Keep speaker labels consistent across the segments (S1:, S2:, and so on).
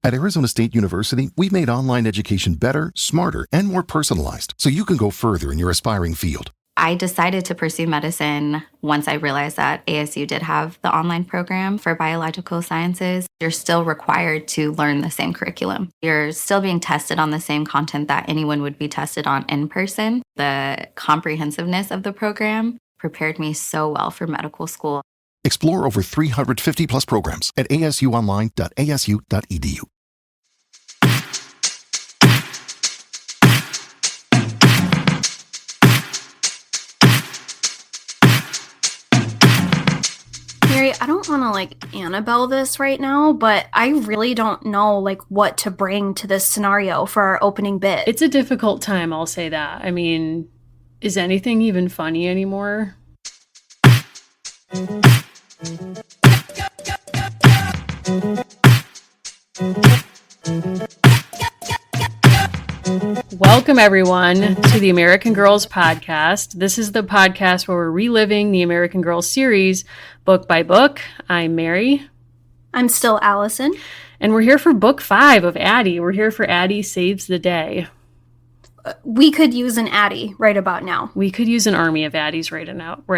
S1: At Arizona State University, we've made online education better, smarter, and more personalized so you can go further in your aspiring field.
S2: I decided to pursue medicine once I realized that ASU did have the online program for biological sciences. You're still required to learn the same curriculum. You're still being tested on the same content that anyone would be tested on in person. The comprehensiveness of the program prepared me so well for medical school.
S1: Explore over 350 plus programs at asuonline.asu.edu.
S3: Mary, I don't want to Annabelle this right now, but I really don't know what to bring to this scenario for our opening bit.
S4: It's a difficult time, I'll say that. I mean, is anything even funny anymore? Welcome, everyone, to the American Girls podcast. This is the podcast where we're reliving the American Girls series book by book. I'm Mary.
S3: I'm still Allison.
S4: And we're here for book 5 of Addy. We're here for Addy Saves the Day.
S3: We could use an Addy right about now.
S4: We could use an army of Addies right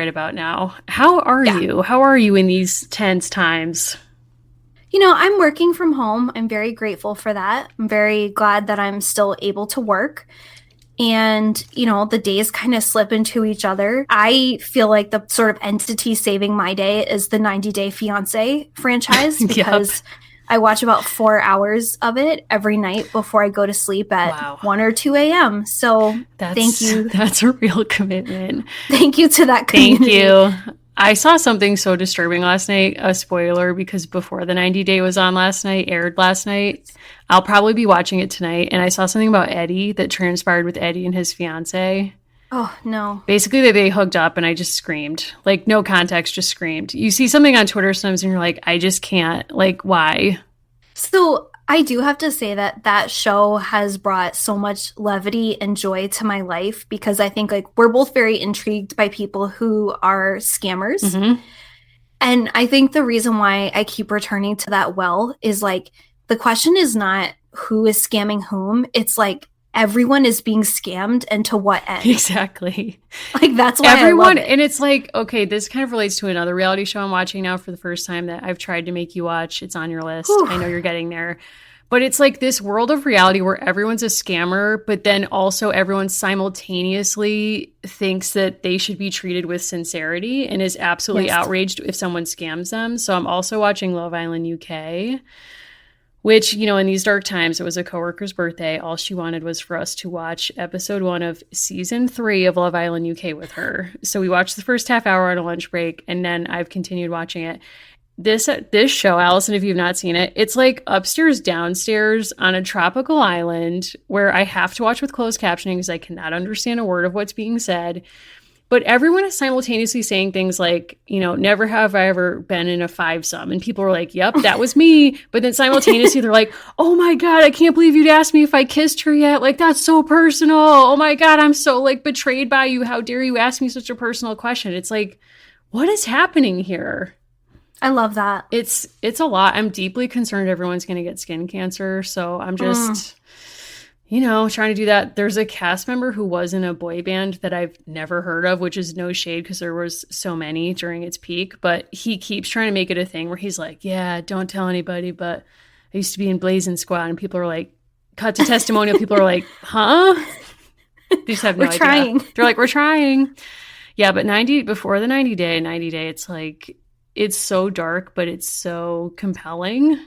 S4: about now. How are you? How are you in these tense times?
S3: You know, I'm working from home. I'm very grateful for that. I'm very glad that I'm still able to work. And, you know, the days kind of slip into each other. I feel like the sort of entity saving my day is the 90 Day Fiancé franchise because I watch about 4 hours of it every night before I go to sleep at 1 or 2 a.m. So thank you.
S4: That's a real commitment.
S3: Thank you to that community.
S4: Thank you. I saw something so disturbing last night, a spoiler, because before the 90 Day was on aired last night. I'll probably be watching it tonight. And I saw something about Addy that transpired with Addy and his fiance.
S3: Oh, no.
S4: Basically, they hooked up and I just screamed. No context, just screamed. You see something on Twitter sometimes and you're like, I just can't. Why?
S3: So I do have to say that show has brought so much levity and joy to my life because I think we're both very intrigued by people who are scammers. Mm-hmm. And I think the reason why I keep returning to that is the question is not who is scamming whom. It's everyone is being scammed and to what end?
S4: Exactly.
S3: That's why
S4: everyone,
S3: I love it.
S4: And it's okay, this kind of relates to another reality show I'm watching now for the first time that I've tried to make you watch. It's on your list. Whew. I know you're getting there. But it's this world of reality where everyone's a scammer, but then also everyone simultaneously thinks that they should be treated with sincerity and is absolutely outraged if someone scams them. So I'm also watching Love Island UK. Which, you know, in these dark times, it was a coworker's birthday. All she wanted was for us to watch episode 1 of season 3 of Love Island UK with her. So we watched the first half hour on a lunch break, and then I've continued watching it. This show, Allison, if you've not seen it, it's upstairs, downstairs on a tropical island where I have to watch with closed captioning because I cannot understand a word of what's being said. But everyone is simultaneously saying things never have I ever been in a fivesome. And people are like, yep, that was me. But then simultaneously they're like, oh my God, I can't believe you'd asked me if I kissed her yet. That's so personal. Oh my God, I'm so betrayed by you. How dare you ask me such a personal question? It's what is happening here?
S3: I love that.
S4: It's a lot. I'm deeply concerned everyone's going to get skin cancer. So I'm just... trying to do that. There's a cast member who was in a boy band that I've never heard of, which is no shade because there was so many during its peak. But he keeps trying to make it a thing where he's like, yeah, don't tell anybody, but I used to be in Blazing Squad. And people are like, cut to testimonial. People are like, huh? They just have no idea.
S3: Trying.
S4: They're like, we're trying. Yeah, but before the 90 day, it's it's so dark, but it's so compelling.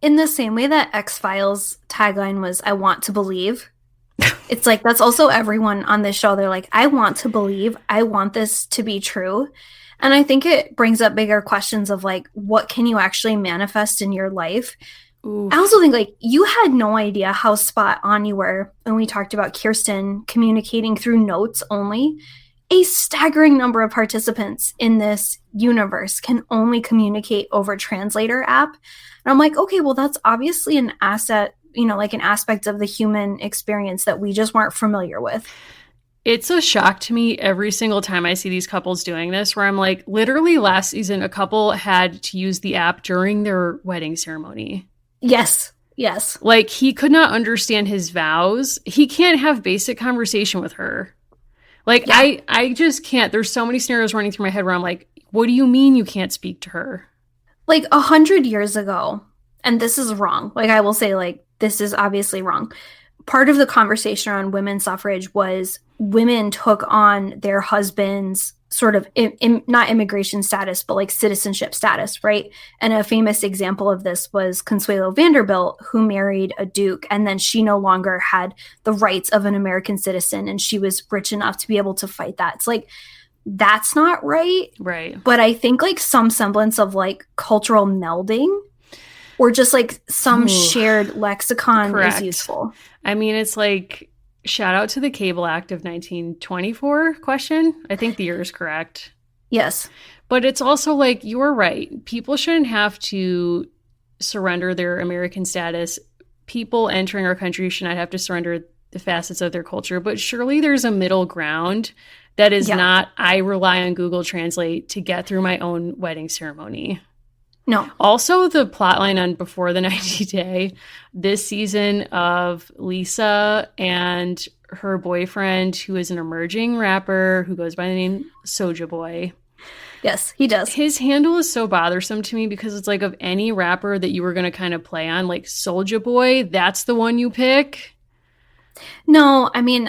S3: In the same way that X-Files tagline was, I want to believe. It's that's also everyone on this show. They're like, I want to believe. I want this to be true. And I think it brings up bigger questions of what can you actually manifest in your life? Oof. I also think you had no idea how spot on you were when we talked about Kirsten communicating through notes only. A staggering number of participants in this universe can only communicate over translator app. And I'm like, okay, well, that's obviously an asset, an aspect of the human experience that we just weren't familiar with.
S4: It's a shock to me every single time I see these couples doing this, where I'm literally last season, a couple had to use the app during their wedding ceremony.
S3: Yes. Yes.
S4: Like, he could not understand his vows. He can't have basic conversation with her. Like,
S3: Yeah.
S4: I just can't. There's so many scenarios running through my head where I'm like, what do you mean you can't speak to her?
S3: Like 100 years ago, and this is wrong. Like, I will say, like, this is obviously wrong. Part of the conversation around women's suffrage was women took on their husbands' sort of not immigration status, but like citizenship status, right? And a famous example of this was Consuelo Vanderbilt, who married a duke, and then she no longer had the rights of an American citizen, and she was rich enough to be able to fight that. It's like, that's not right.
S4: Right.
S3: But I think like some semblance of like cultural melding or just like some shared lexicon is useful.
S4: I mean, it's like, shout out to the Cable Act of 1924 question. I think the year is correct.
S3: Yes.
S4: But it's also like, you're right. People shouldn't have to surrender their American status. People entering our country should not have to surrender the facets of their culture. But surely there's a middle ground that is not, I rely on Google Translate to get through my own wedding ceremony.
S3: No.
S4: Also, the plotline on Before the 90 Day, this season of Lisa and her boyfriend, who is an emerging rapper who goes by the name Soulja Boy.
S3: Yes, he does.
S4: His handle is so bothersome to me because it's like, of any rapper that you were going to kind of play on, like Soulja Boy, that's the one you pick?
S3: No, I mean,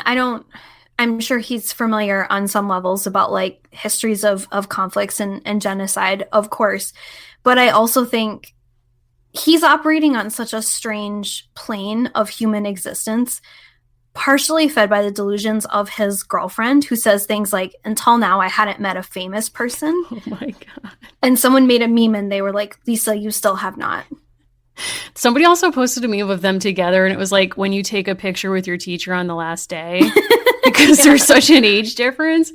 S3: I'm sure he's familiar on some levels about like histories of conflicts and genocide, of course. But I also think he's operating on such a strange plane of human existence, partially fed by the delusions of his girlfriend, who says things like, until now, I hadn't met a famous person.
S4: Oh my God.
S3: And someone made a meme and they were like, Lisa, you still have not.
S4: Somebody also posted a meme of them together, and it was like when you take a picture with your teacher on the last day, because there's such an age difference.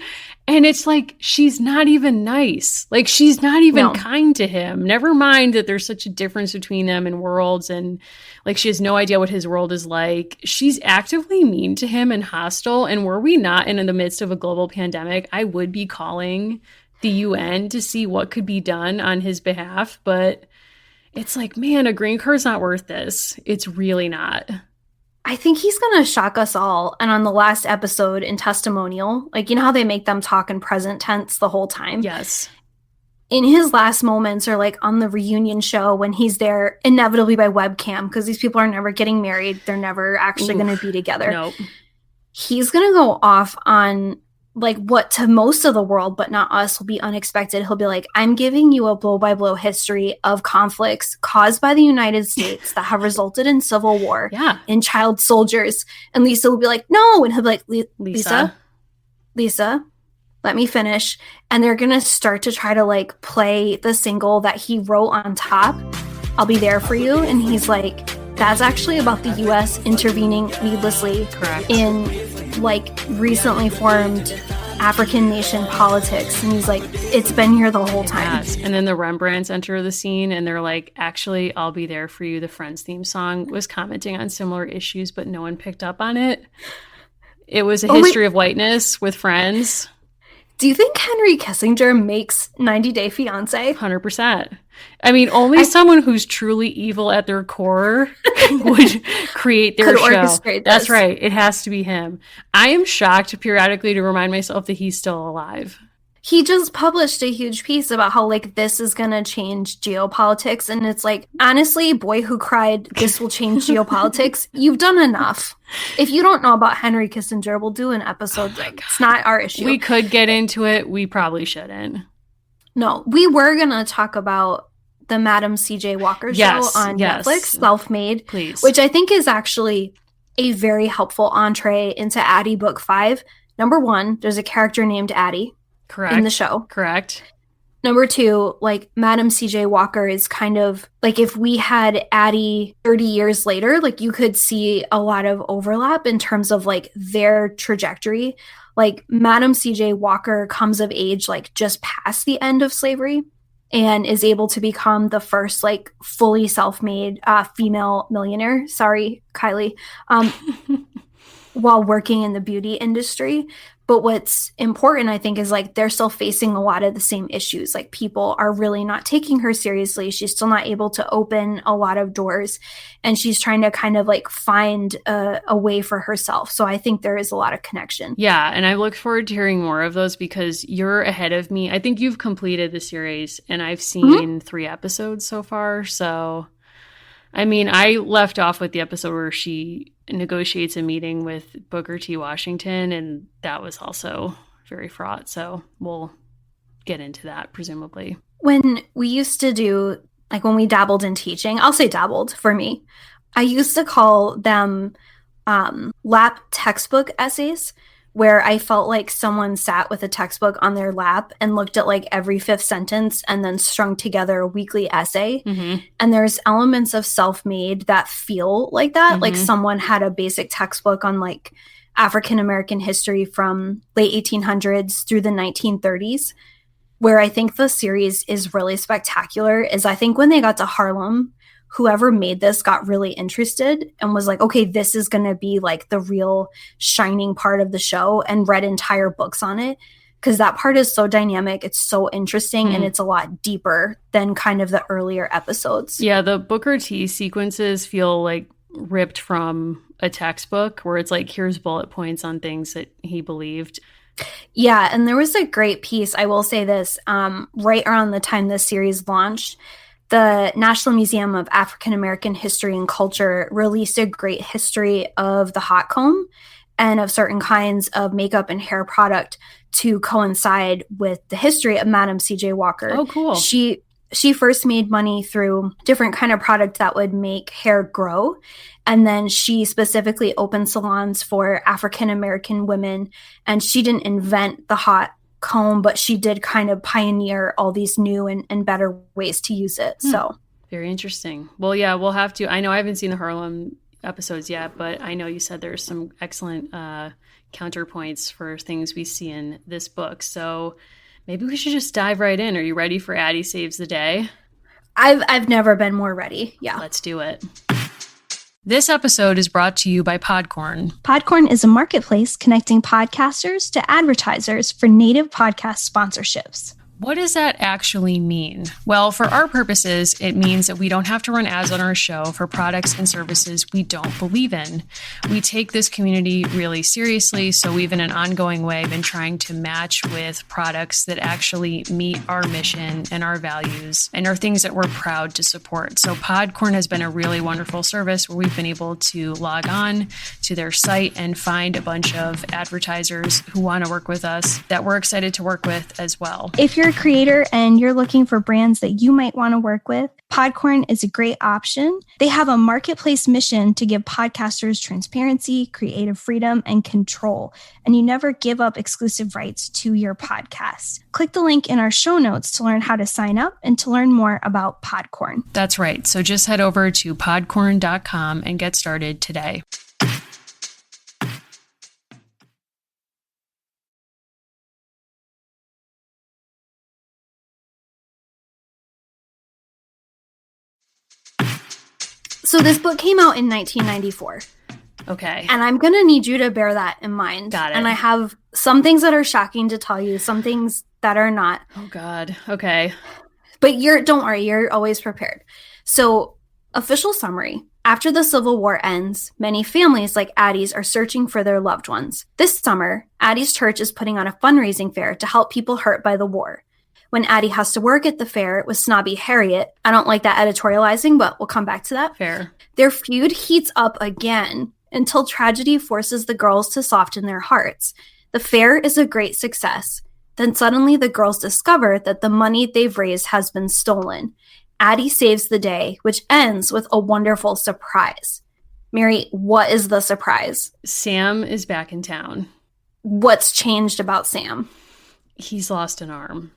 S4: And it's like, she's not even nice. Like, she's not even kind to him. Never mind that there's such a difference between them in worlds, and like, she has no idea what his world is like. She's actively mean to him and hostile. And were we not in the midst of a global pandemic, I would be calling the UN to see what could be done on his behalf. But it's like, man, a green card's not worth this. It's really not.
S3: I think he's going to shock us all. And on the last episode in Testimonial, like, you know how they make them talk in present tense the whole time?
S4: Yes.
S3: In his last moments, or like on the reunion show when he's there inevitably by webcam, because these people are never getting married. They're never actually going to be together.
S4: Nope.
S3: He's going to go off on like what to most of the world, but not us, will be unexpected. He'll be like, I'm giving you a blow-by-blow history of conflicts caused by the United States that have resulted in civil war and child soldiers. And Lisa will be like, no. And he'll be like, Lisa, let me finish. And they're going to start to try to like play the single that he wrote on top, I'll Be There For You. And he's like, that's actually about the U.S. intervening needlessly in like recently formed African nation politics. And he's like, it's been here the whole time.
S4: Yes. And then the Rembrandts enter the scene and they're like, actually, I'll Be There For You, the Friends theme song, was commenting on similar issues, but no one picked up on it. It was a history of whiteness with Friends.
S3: Do you think Henry Kissinger makes 90 Day Fiancé?
S4: 100%. I mean, only someone who's truly evil at their core would create their show.
S3: Orchestrate
S4: That's
S3: this.
S4: right. It has to be him. I am shocked periodically to remind myself that he's still alive.
S3: He just published a huge piece about how like this is going to change geopolitics. And it's like, honestly, boy who cried, this will change geopolitics. You've done enough. If you don't know about Henry Kissinger, we'll do an episode. It's not our issue.
S4: We could get into it. We probably shouldn't.
S3: No, we were going to talk about the Madam C.J. Walker show on Netflix, Self-Made,
S4: please,
S3: which I think is actually a very helpful entree into Addy Book 5. Number one, there's a character named Addy in the show.
S4: Correct.
S3: Number two, like Madam C.J. Walker is kind of like if we had Addy 30 years later, like you could see a lot of overlap in terms of like their trajectory. Like Madam C.J. Walker comes of age like just past the end of slavery and is able to become the first like fully self-made female millionaire. Sorry, Kylie. While working in the beauty industry. But what's important, I think, is like they're still facing a lot of the same issues. Like people are really not taking her seriously. She's still not able to open a lot of doors, and she's trying to kind of like find a way for herself. So I think there is a lot of connection.
S4: Yeah, and I look forward to hearing more of those because you're ahead of me. I think you've completed the series, and I've seen 3 episodes so far. So, I mean, I left off with the episode where she negotiates a meeting with Booker T. Washington, and that was also very fraught. So we'll get into that, presumably.
S3: When we used to do, like when we dabbled in teaching, I'll say dabbled for me, I used to call them lap textbook essays, where I felt like someone sat with a textbook on their lap and looked at like every 5th sentence and then strung together a weekly essay. Mm-hmm. And there's elements of Self-Made that feel like that. Mm-hmm. Like someone had a basic textbook on like African American history from late 1800s through the 1930s. Where I think the series is really spectacular is I think when they got to Harlem, whoever made this got really interested and was like, okay, this is going to be like the real shining part of the show, and read entire books on it. Because that part is so dynamic. It's so interesting, and it's a lot deeper than kind of the earlier episodes.
S4: Yeah, the Booker T sequences feel like ripped from a textbook where it's like, here's bullet points on things that he believed.
S3: Yeah, and there was a great piece, I will say this, right around the time this series launched, the National Museum of African American History and Culture released a great history of the hot comb and of certain kinds of makeup and hair product to coincide with the history of Madam C.J. Walker.
S4: Oh, cool.
S3: She first made money through different kind of product that would make hair grow. And then she specifically opened salons for African American women. And she didn't invent the hot comb, but she did kind of pioneer all these new and better ways to use it. So
S4: very interesting. Well, yeah, we'll have to. I know I haven't seen the Harlem episodes yet, but I know you said there's some excellent counterpoints for things we see in this book. So maybe we should just dive right in. Are you ready for Addy Saves the Day?
S3: I've never been more ready. Yeah.
S4: Let's do it. This episode is brought to you by Podcorn.
S5: Podcorn is a marketplace connecting podcasters to advertisers for native podcast sponsorships.
S4: What does that actually mean? Well, for our purposes, it means that we don't have to run ads on our show for products and services we don't believe in. We take this community really seriously, so we've in an ongoing way been trying to match with products that actually meet our mission and our values and are things that we're proud to support. So Podcorn has been a really wonderful service where we've been able to log on to their site and find a bunch of advertisers who want to work with us that we're excited to work with as well.
S5: If you're a creator and you're looking for brands that you might want to work with, Podcorn is a great option. They have a marketplace mission to give podcasters transparency, creative freedom, and control, and you never give up exclusive rights to your podcast. Click the link in our show notes to learn how to sign up and to learn more about Podcorn.
S4: That's right. So just head over to podcorn.com and get started today.
S3: So this book came out in 1994.
S4: Okay.
S3: And I'm going to need you to bear that in mind.
S4: Got it.
S3: And I have some things that are shocking to tell you, some things that are not.
S4: Oh, God. Okay.
S3: But don't worry, you're always prepared. So, official summary. After the Civil War ends, many families like Addy's are searching for their loved ones. This summer, Addy's church is putting on a fundraising fair to help people hurt by the war. When Addy has to work at the fair with snobby Harriet, I don't like that editorializing, but we'll come back to that.
S4: Fair.
S3: Their feud heats up again until tragedy forces the girls to soften their hearts. The fair is a great success. Then suddenly the girls discover that the money they've raised has been stolen. Addy saves the day, which ends with a wonderful surprise. Mary, what is the surprise?
S4: Sam is back in town.
S3: What's changed about Sam?
S4: He's lost an arm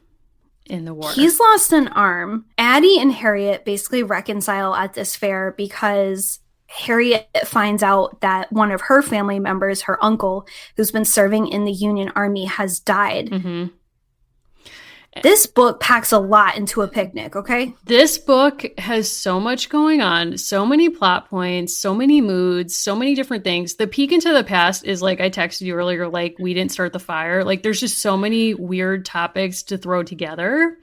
S4: in the war.
S3: He's lost an arm. Addy and Harriet basically reconcile at this fair because Harriet finds out that one of her family members, her uncle, who's been serving in the Union Army, has died.
S4: Mm-hmm.
S3: This book packs a lot into a picnic, okay?
S4: This book has so much going on, so many plot points, so many moods, so many different things. The peek into the past is like I texted you earlier, like we didn't start the fire. Like there's just so many weird topics to throw together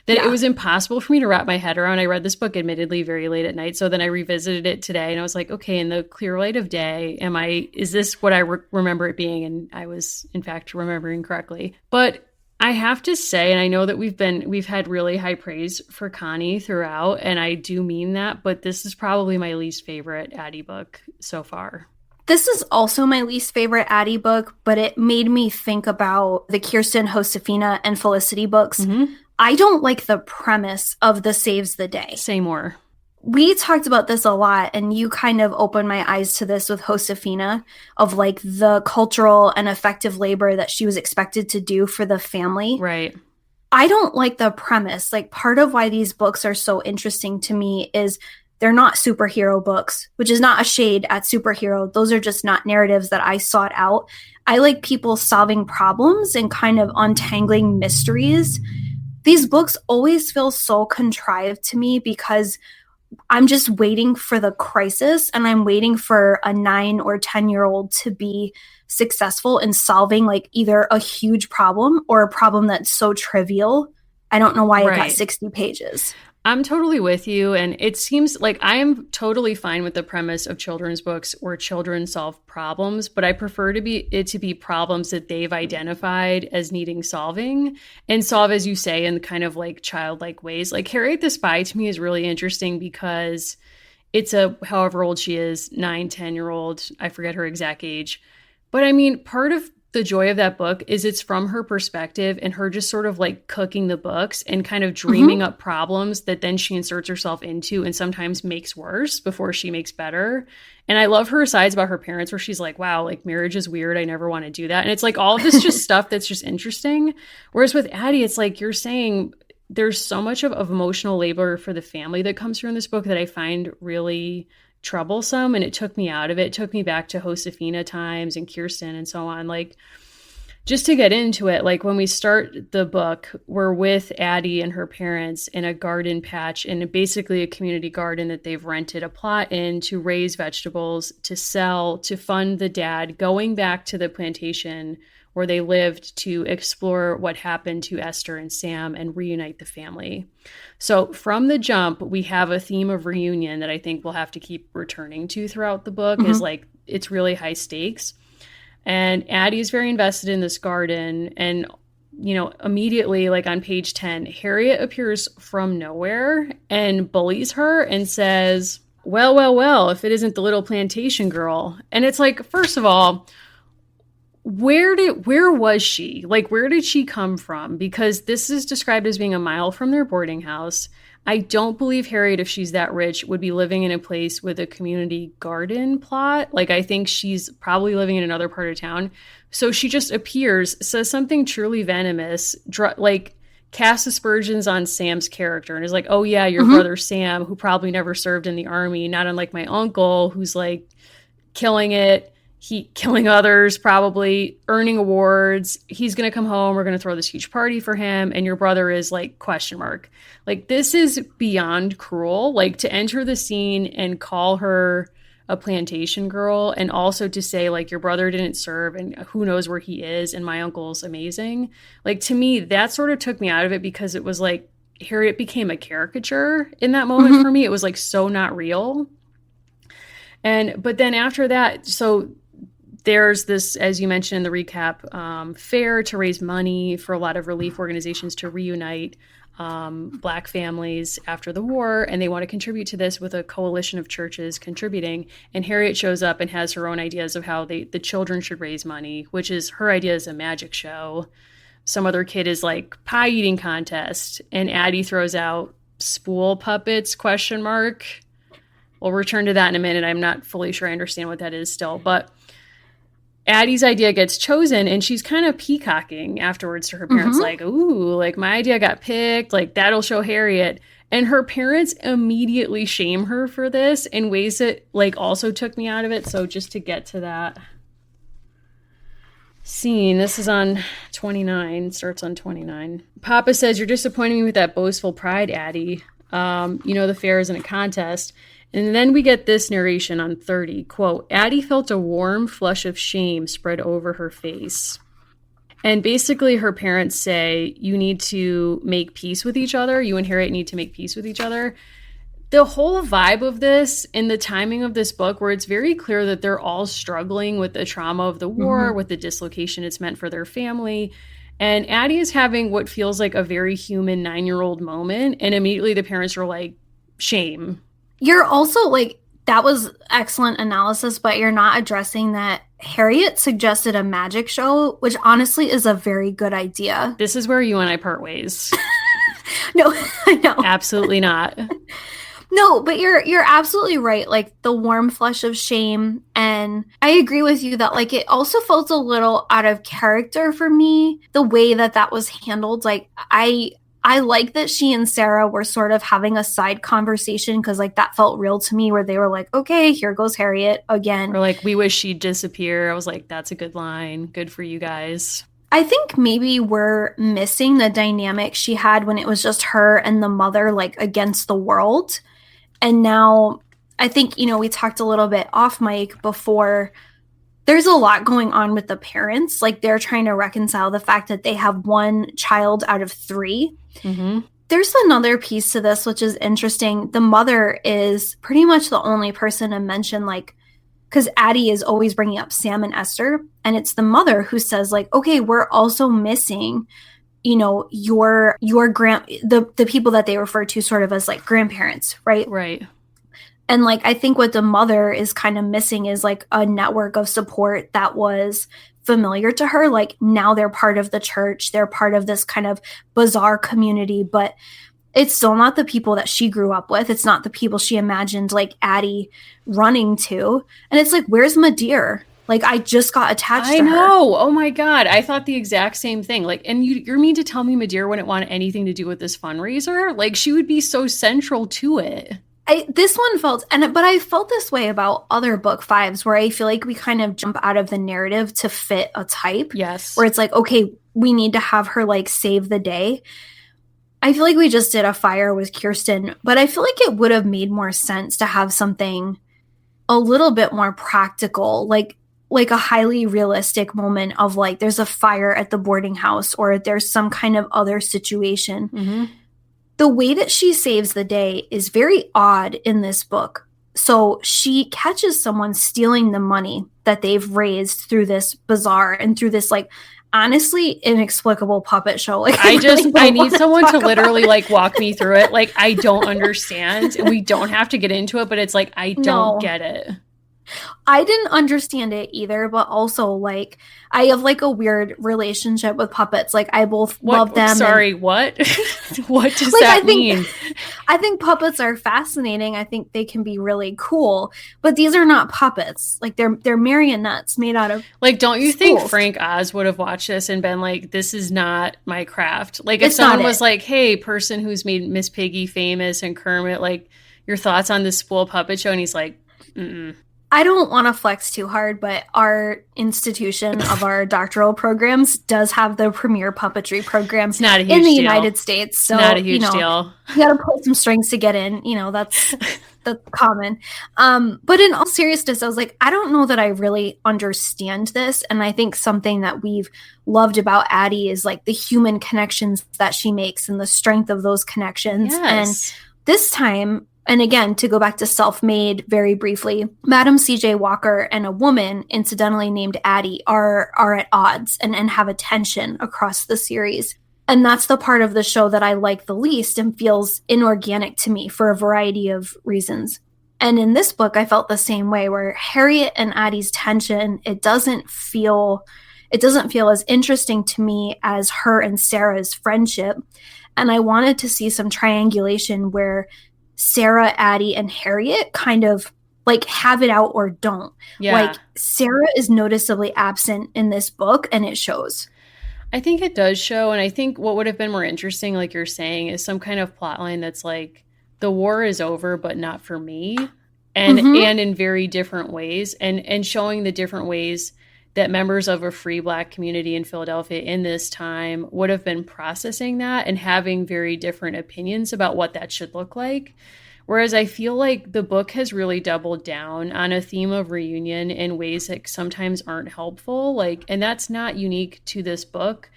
S4: that it was impossible for me to wrap my head around. I read this book admittedly very late at night. So then I revisited it today and I was like, okay, in the clear light of day, is this what I remember it being? And I was in fact remembering correctly. But I have to say, and I know that we've had really high praise for Connie throughout, and I do mean that, but this is probably my least favorite Addy book so far.
S3: This is also my least favorite Addy book, but it made me think about the Kirsten, Josefina, and Felicity books. Mm-hmm. I don't like the premise of the Saves the Day.
S4: Say more.
S3: We talked about this a lot, and you kind of opened my eyes to this with Josefina, of like the cultural and effective labor that she was expected to do for the family.
S4: Right.
S3: I don't like the premise. Like part of why these books are so interesting to me is they're not superhero books, which is not a shade at superhero. Those are just not narratives that I sought out. I like people solving problems and kind of untangling mysteries. These books always feel so contrived to me because I'm just waiting for the crisis, and I'm waiting for a 9 or 10-year-old to be successful in solving like either a huge problem or a problem that's so trivial. I don't know why it got 60 pages.
S4: I'm totally with you. And it seems like I am totally fine with the premise of children's books where children solve problems, but I prefer it to be problems that they've identified as needing solving and solve, as you say, in kind of like childlike ways. Like Harriet the Spy to me is really interesting because it's however old she is, 9, 10-year-old, I forget her exact age. But I mean, part of the joy of that book is it's from her perspective and her just sort of like cooking the books and kind of dreaming up problems that then she inserts herself into and sometimes makes worse before she makes better. And I love her asides about her parents where she's like, wow, like marriage is weird. I never want to do that. And it's like all of this just stuff that's just interesting. Whereas with Addy, it's like you're saying there's so much of emotional labor for the family that comes through in this book that I find really troublesome, and it took me out of it. It took me back to Josefina times and Kirsten and so on. Like, just to get into it, like when we start the book, we're with Addy and her parents in a garden patch, in basically a community garden that they've rented a plot in to raise vegetables, to sell, to fund the dad going back to the plantation where they lived to explore what happened to Esther and Sam and reunite the family. So from the jump, we have a theme of reunion that I think we'll have to keep returning to throughout the book, is like, it's really high stakes. And Addy is very invested in this garden. And, you know, immediately, like on page 10, Harriet appears from nowhere and bullies her and says, well, if it isn't the little plantation girl. And it's like, first of all, where was she? Like, where did she come from? Because this is described as being a mile from their boarding house. I don't believe Harriet, if she's that rich, would be living in a place with a community garden plot. Like, I think she's probably living in another part of town. So she just appears, says something truly venomous, like casts aspersions on Sam's character and is like, oh yeah, your brother Sam, who probably never served in the army, not unlike my uncle, who's like killing it. Killing others, probably earning awards. He's going to come home. We're going to throw this huge party for him. And your brother is like, ? Like, this is beyond cruel. Like, to enter the scene and call her a plantation girl, and also to say like, your brother didn't serve and who knows where he is, and my uncle's amazing. Like, to me, that sort of took me out of it because it was like Harriet became a caricature in that moment for me. It was like so not real. But then after that, so there's this, as you mentioned in the recap, fair to raise money for a lot of relief organizations to reunite Black families after the war, and they want to contribute to this with a coalition of churches contributing. And Harriet shows up and has her own ideas of how the children should raise money, which is her idea is a magic show. Some other kid is like pie eating contest, and Addy throws out spool puppets ? We'll return to that in a minute. I'm not fully sure I understand what that is still, but Addy's idea gets chosen, and she's kind of peacocking afterwards to her parents, like, ooh, like my idea got picked, like that'll show Harriet. And her parents immediately shame her for this in ways that like also took me out of it. So just to get to that. Scene. This is on 29. Starts on 29. Papa says, "You're disappointing me with that boastful pride, Addy. The fair isn't a contest." And then we get this narration on 30. Quote, "Addy felt a warm flush of shame spread over her face." And basically her parents say, you need to make peace with each other. You and Harriet need to make peace with each other. The whole vibe of this and the timing of this book, where it's very clear that they're all struggling with the trauma of the war, with the dislocation it's meant for their family. And Addy is having what feels like a very human 9-year-old moment. And immediately the parents are like, shame.
S3: You're also like, that was excellent analysis, but you're not addressing that Harriet suggested a magic show, which honestly is a very good idea.
S4: This is where you and I part ways.
S3: No, I know.
S4: Absolutely not.
S3: No, but you're absolutely right. Like the warm flush of shame. And I agree with you that like it also felt a little out of character for me, the way that was handled. Like I like that she and Sarah were sort of having a side conversation, because like that felt real to me, where they were like, okay, here goes Harriet again.
S4: Or like, we wish she'd disappear. I was like, that's a good line. Good for you guys.
S3: I think maybe we're missing the dynamic she had when it was just her and the mother, like against the world. And now I think, we talked a little bit off mic before. There's a lot going on with the parents. Like they're trying to reconcile the fact that they have one child out of 3.
S4: Mm-hmm.
S3: There's another piece to this, which is interesting. The mother is pretty much the only person to mention, like, because Addy is always bringing up Sam and Esther. And it's the mother who says, like, okay, we're also missing, your the people that they refer to sort of as like grandparents, right?
S4: Right.
S3: And like, I think what the mother is kind of missing is like a network of support that was familiar to her. Like now they're part of the church. They're part of this kind of bizarre community, but it's still not the people that she grew up with. It's not the people she imagined like Addy running to. And it's like, where's Madeir? Like I just got attached to her.
S4: I know. Oh my God. I thought the exact same thing. Like, and you're mean to tell me Madeir wouldn't want anything to do with this fundraiser? Like she would be so central to it.
S3: This one felt, but I felt this way about other book 5s, where I feel like we kind of jump out of the narrative to fit a type.
S4: Yes.
S3: Where it's like, okay, we need to have her like save the day. I feel like we just did a fire with Kirsten, but I feel like it would have made more sense to have something a little bit more practical, like a highly realistic moment of like, there's a fire at the boarding house, or there's some kind of other situation.
S4: Mm-hmm.
S3: The way that she saves the day is very odd in this book. So she catches someone stealing the money that they've raised through this bazaar and through this like honestly inexplicable puppet show. Like
S4: I need someone to literally like walk me through it. Like I don't understand. We don't have to get into it, but it's like I don't get it.
S3: I didn't understand it either, but also like I have like a weird relationship with puppets. Like I both love them.
S4: Sorry, what? What does that mean?
S3: I think puppets are fascinating. I think they can be really cool, but these are not puppets. Like they're marionettes made out of
S4: like. Don't you think
S3: spools.
S4: Frank Oz would have watched this and been like, "This is not my craft"? Like if someone was like, "Hey, person who's made Miss Piggy famous and Kermit, like your thoughts on this spool puppet show," and he's like, "Mm-mm."
S3: I don't want to flex too hard, but our institution of our doctoral programs does have the premier puppetry program in the United States. So,
S4: not a huge deal.
S3: You got to pull some strings to get in. That's common. But in all seriousness, I was like, I don't know that I really understand this. And I think something that we've loved about Addy is like the human connections that she makes and the strength of those connections.
S4: Yes.
S3: And this time, and again, to go back to Self-Made very briefly, Madam C.J. Walker and a woman, incidentally named Addy, are at odds and have a tension across the series. And that's the part of the show that I like the least and feels inorganic to me for a variety of reasons. And in this book, I felt the same way, where Harriet and Addy's tension, it doesn't feel as interesting to me as her and Sarah's friendship. And I wanted to see some triangulation where Sarah, Addy, and Harriet kind of like have it out or don't.
S4: Yeah.
S3: Like Sarah is noticeably absent in this book, and it shows.
S4: I think it does show. And I think what would have been more interesting, like you're saying, is some kind of plot line that's like, the war is over, but not for me. And in very different ways, and showing the different ways that members of a free Black community in Philadelphia in this time would have been processing that and having very different opinions about what that should look like. Whereas I feel like the book has really doubled down on a theme of reunion in ways that sometimes aren't helpful. And that's not unique to this book.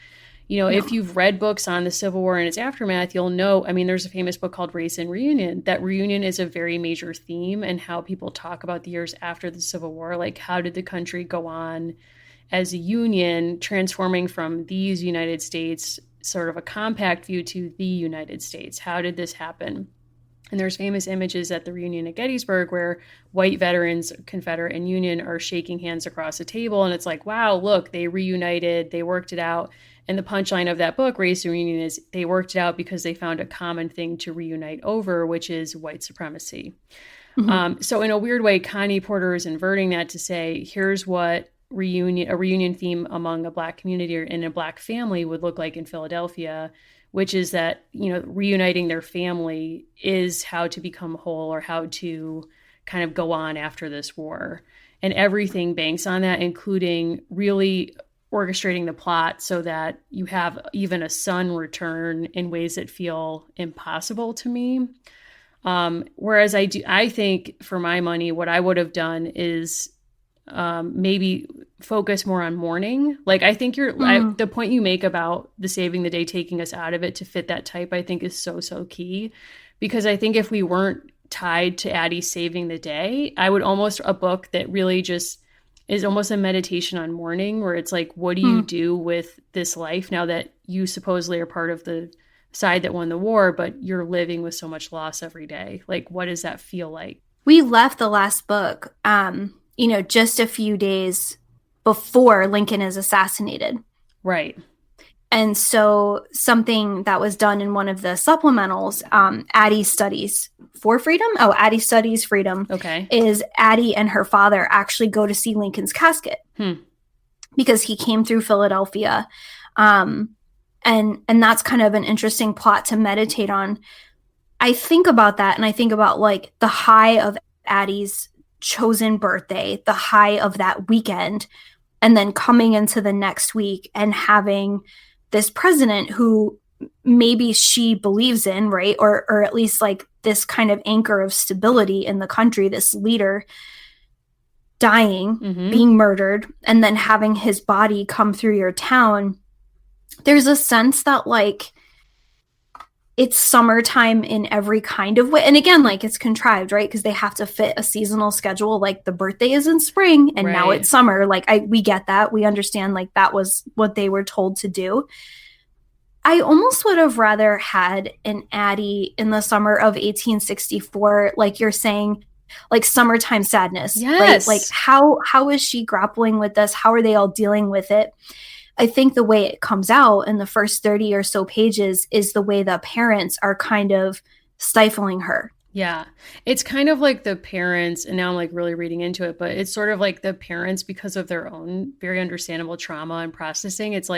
S4: If you've read books on the Civil War and its aftermath, you'll know, there's a famous book called Race and Reunion. That reunion is a very major theme in how people talk about the years after the Civil War. How did the country go on as a union, transforming from these United States, sort of a compact view, to the United States? How did this happen? And there's famous images at the reunion at Gettysburg where white veterans, Confederate and Union, are shaking hands across a table. And it's like, wow, look, they reunited, they worked it out. And the punchline of that book, Race and Reunion, is they worked it out because they found a common thing to reunite over, which is white supremacy. Mm-hmm. So in a weird way, Connie Porter is inverting that to say, here's what a reunion theme among a Black community or in a Black family would look like in Philadelphia, which is that, reuniting their family is how to become whole or how to kind of go on after this war. And everything banks on that, including really orchestrating the plot so that you have even a son return in ways that feel impossible to me. Whereas I think for my money, what I would have done is maybe focus more on mourning. I think the point you make about the saving the day taking us out of it to fit that type, I think is so, so key. Because I think if we weren't tied to Addy saving the day, I would almost a book that really just is almost a meditation on mourning, where it's like, what do you do with this life now that you supposedly are part of the side that won the war, but you're living with so much loss every day? What does that feel like?
S3: We left the last book, just a few days before Lincoln is assassinated.
S4: Right.
S3: And so something that was done in one of the supplementals, Addy Studies for Freedom. Oh, Addy Studies Freedom.
S4: Okay.
S3: Is Addy and her father actually go to see Lincoln's casket because he came through Philadelphia. And that's kind of an interesting plot to meditate on. I think about that, and I think about the high of Addy's chosen birthday, the high of that weekend, and then coming into the next week and having this president who maybe she believes in, right? Or at least this kind of anchor of stability in the country, this leader dying, being murdered, and then having his body come through your town. There's a sense that it's summertime in every kind of way. And again, it's contrived, right? Because they have to fit a seasonal schedule. The birthday is in spring and now it's summer. We get that. We understand that was what they were told to do. I almost would have rather had an Addy in the summer of 1864, you're saying, summertime sadness.
S4: Yes.
S3: Right? How is she grappling with this? How are they all dealing with it? I think the way it comes out in the first 30 or so pages is the way the parents are kind of stifling her.
S4: Yeah. It's kind of like the parents, and now I'm really reading into it, but it's sort of like the parents, because of their own very understandable trauma and processing, it's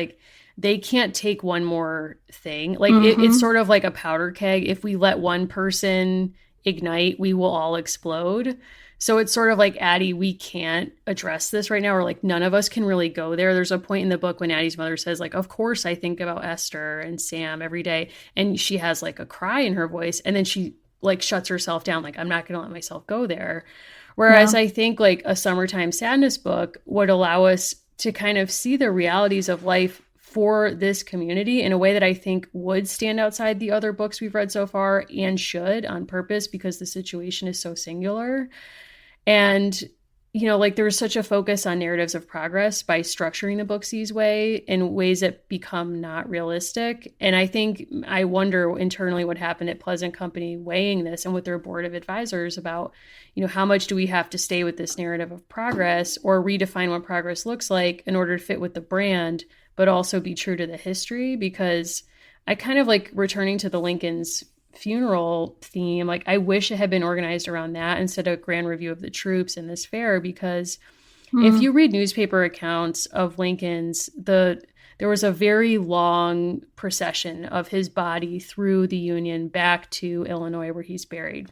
S4: they can't take one more thing. It's sort of like a powder keg. If we let one person ignite, we will all explode. So it's sort of like, Addy, we can't address this right now, or none of us can really go there. There's a point in the book when Addy's mother says, of course I think about Esther and Sam every day. And she has a cry in her voice. And then she shuts herself down. I'm not going to let myself go there. Whereas I think a summertime sadness book would allow us to kind of see the realities of life for this community in a way that I think would stand outside the other books we've read so far, and should on purpose, because the situation is so singular. And, there's such a focus on narratives of progress by structuring the books these in ways that become not realistic. And I wonder internally what happened at Pleasant Company weighing this and with their board of advisors about, how much do we have to stay with this narrative of progress or redefine what progress looks like in order to fit with the brand, but also be true to the history? Because I kind of returning to the Lincoln's funeral theme. I wish it had been organized around that instead of a grand review of the troops in this fair, because if you read newspaper accounts of Lincoln's, there was a very long procession of his body through the Union back to Illinois, where he's buried.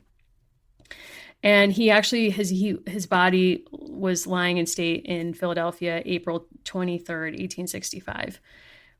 S4: And he actually, his body was lying in state in Philadelphia, April 23rd, 1865.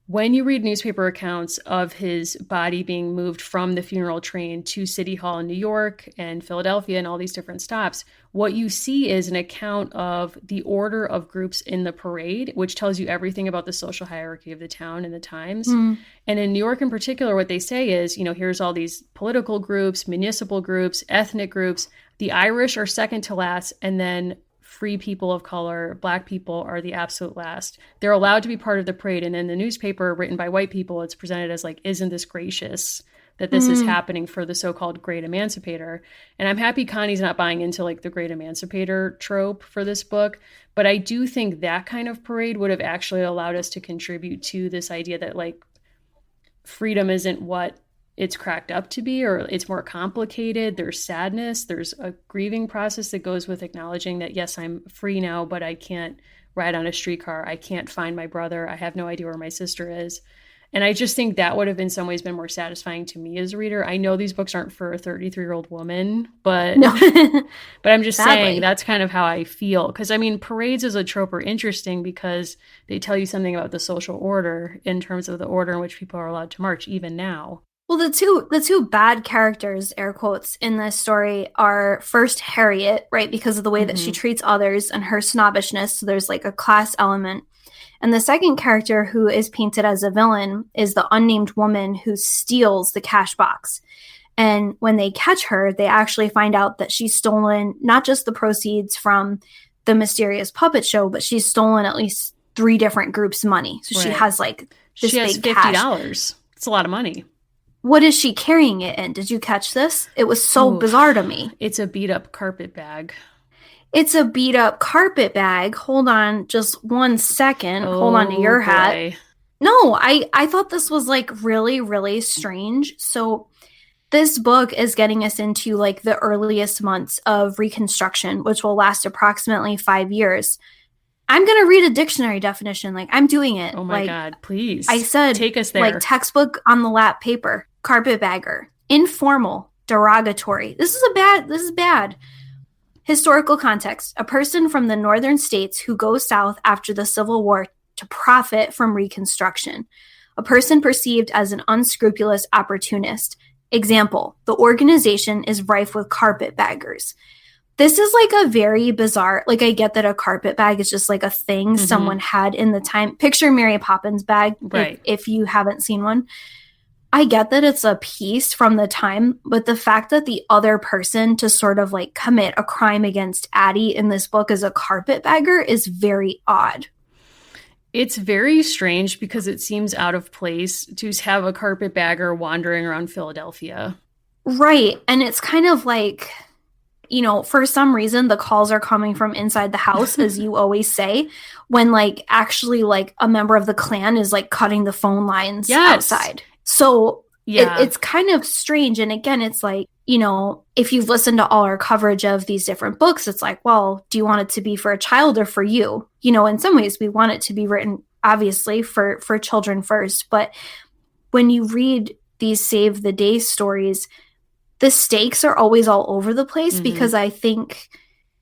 S4: When you read newspaper accounts of his body being moved from the funeral train to City Hall in New York and Philadelphia and all these different stops, what you see is an account of the order of groups in the parade, which tells you everything about the social hierarchy of the town and the times. And in New York in particular, what they say is, here's all these political groups, municipal groups, ethnic groups. The Irish are second to last, and then free people of color, Black people are the absolute last. They're allowed to be part of the parade. And in the newspaper written by white people, it's presented as like, isn't this gracious that this is happening for the so-called great emancipator? And I'm happy Connie's not buying into like the great emancipator trope for this book. But I do think that kind of parade would have actually allowed us to contribute to this idea that like freedom isn't what it's cracked up to be, or it's more complicated. There's sadness. There's a grieving process that goes with acknowledging that, yes, I'm free now, but I can't ride on a streetcar. I can't find my brother. I have no idea where my sister is. And I just think that would have in some ways been more satisfying to me as a reader. I know these books aren't for a 33-year-old woman, but
S3: No.
S4: but I'm just
S3: Sadly.
S4: saying that's kind of how I feel. Because, I mean, parades as a trope are interesting because they tell you something about the social order in terms of the order in which people are allowed to march, even now.
S3: Well, the two bad characters, air quotes, in this story are first Harriet, right, because of the way that she treats others and her snobbishness. So there's like a class element. And the second character who is painted as a villain is the unnamed woman who steals the cash box. And when they catch her, they actually find out that she's stolen not just the proceeds from the mysterious puppet show, but she's stolen at least 3 different groups' money. So she has like this
S4: she has
S3: big
S4: $50.
S3: cash.
S4: It's a lot of money.
S3: What is she carrying it in? Did you catch this? It was so bizarre to me.
S4: It's a beat up carpet bag.
S3: It's a beat up carpet bag. Hold on just 1 second. Hold on to your hat. No, I thought this was like really, really strange. So this book is getting us into like the earliest months of Reconstruction, which will last approximately 5 years. I'm going to read a dictionary definition. Like, I'm doing it.
S4: Oh my
S3: like,
S4: God, please.
S3: I said,
S4: take us there.
S3: Like textbook on the lap paper, carpetbagger, informal, derogatory. This is bad. Historical context. A person from the northern states who goes south after the Civil War to profit from Reconstruction. A person perceived as an unscrupulous opportunist. Example, the organization is rife with carpetbaggers. This is like a very bizarre, like I get that a carpet bag is just like a thing someone had in the time. Picture Mary Poppins bag,
S4: right,
S3: if you haven't seen one. I get that it's a piece from the time, but the fact that the other person to sort of like commit a crime against Addy in this book as a carpetbagger is very odd.
S4: It's very strange because it seems out of place to have a carpetbagger wandering around Philadelphia.
S3: Right. And it's kind of like, for some reason, the calls are coming from inside the house, as you always say, when like actually like a member of the Klan is like cutting the phone lines outside. So it's kind of strange. And again, it's like, if you've listened to all our coverage of these different books, it's like, well, do you want it to be for a child or for you? In some ways, we want it to be written, obviously, for children first. But when you read these Save the Day stories, the stakes are always all over the place because I think,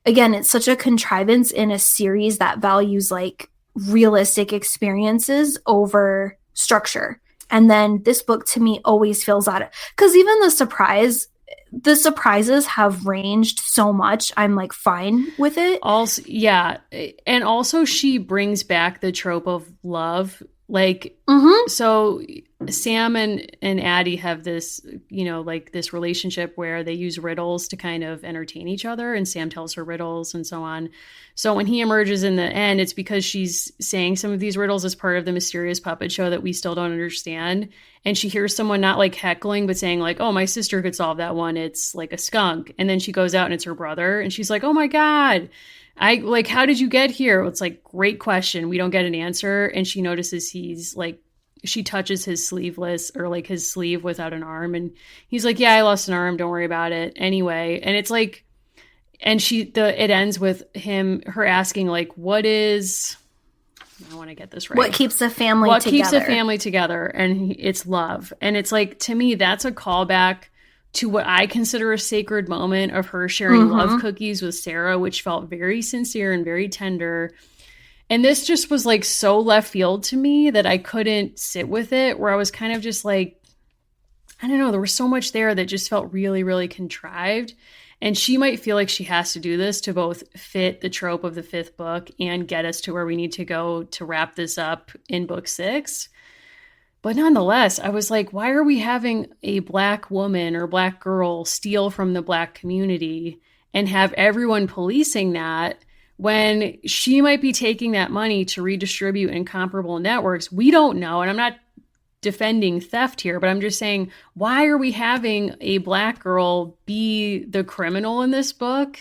S3: again, it's such a contrivance in a series that values like realistic experiences over structure. And then this book to me always feels out of, because even the surprises have ranged so much. I'm like fine with it.
S4: Also, yeah. And also she brings back the trope of love. Like, so Sam and Addy have this, like this relationship where they use riddles to kind of entertain each other, and Sam tells her riddles and so on. So when he emerges in the end, it's because she's saying some of these riddles as part of the mysterious puppet show that we still don't understand. And she hears someone not like heckling, but saying like, oh, my sister could solve that one. It's like a skunk. And then she goes out and it's her brother. And she's like, oh my God. How did you get here? It's like, great question. We don't get an answer. And she notices he's like, she touches his sleeveless or like his sleeve without an arm. And he's like, yeah, I lost an arm. Don't worry about it. Anyway. And it's like, and it ends with her asking like, I want to get this right.
S3: What keeps a family together?
S4: What keeps a family together? And it's love. And it's like, to me, that's a callback to what I consider a sacred moment of her sharing love cookies with Sarah, which felt very sincere and very tender. And this just was like so left field to me that I couldn't sit with it, where I was kind of just like, I don't know, there was so much there that just felt really, really contrived. And she might feel like she has to do this to both fit the trope of the 5th book and get us to where we need to go to wrap this up in book 6. But nonetheless, I was like, why are we having a Black woman or Black girl steal from the Black community and have everyone policing that when she might be taking that money to redistribute in comparable networks? We don't know. And I'm not defending theft here, but I'm just saying, why are we having a Black girl be the criminal in this book?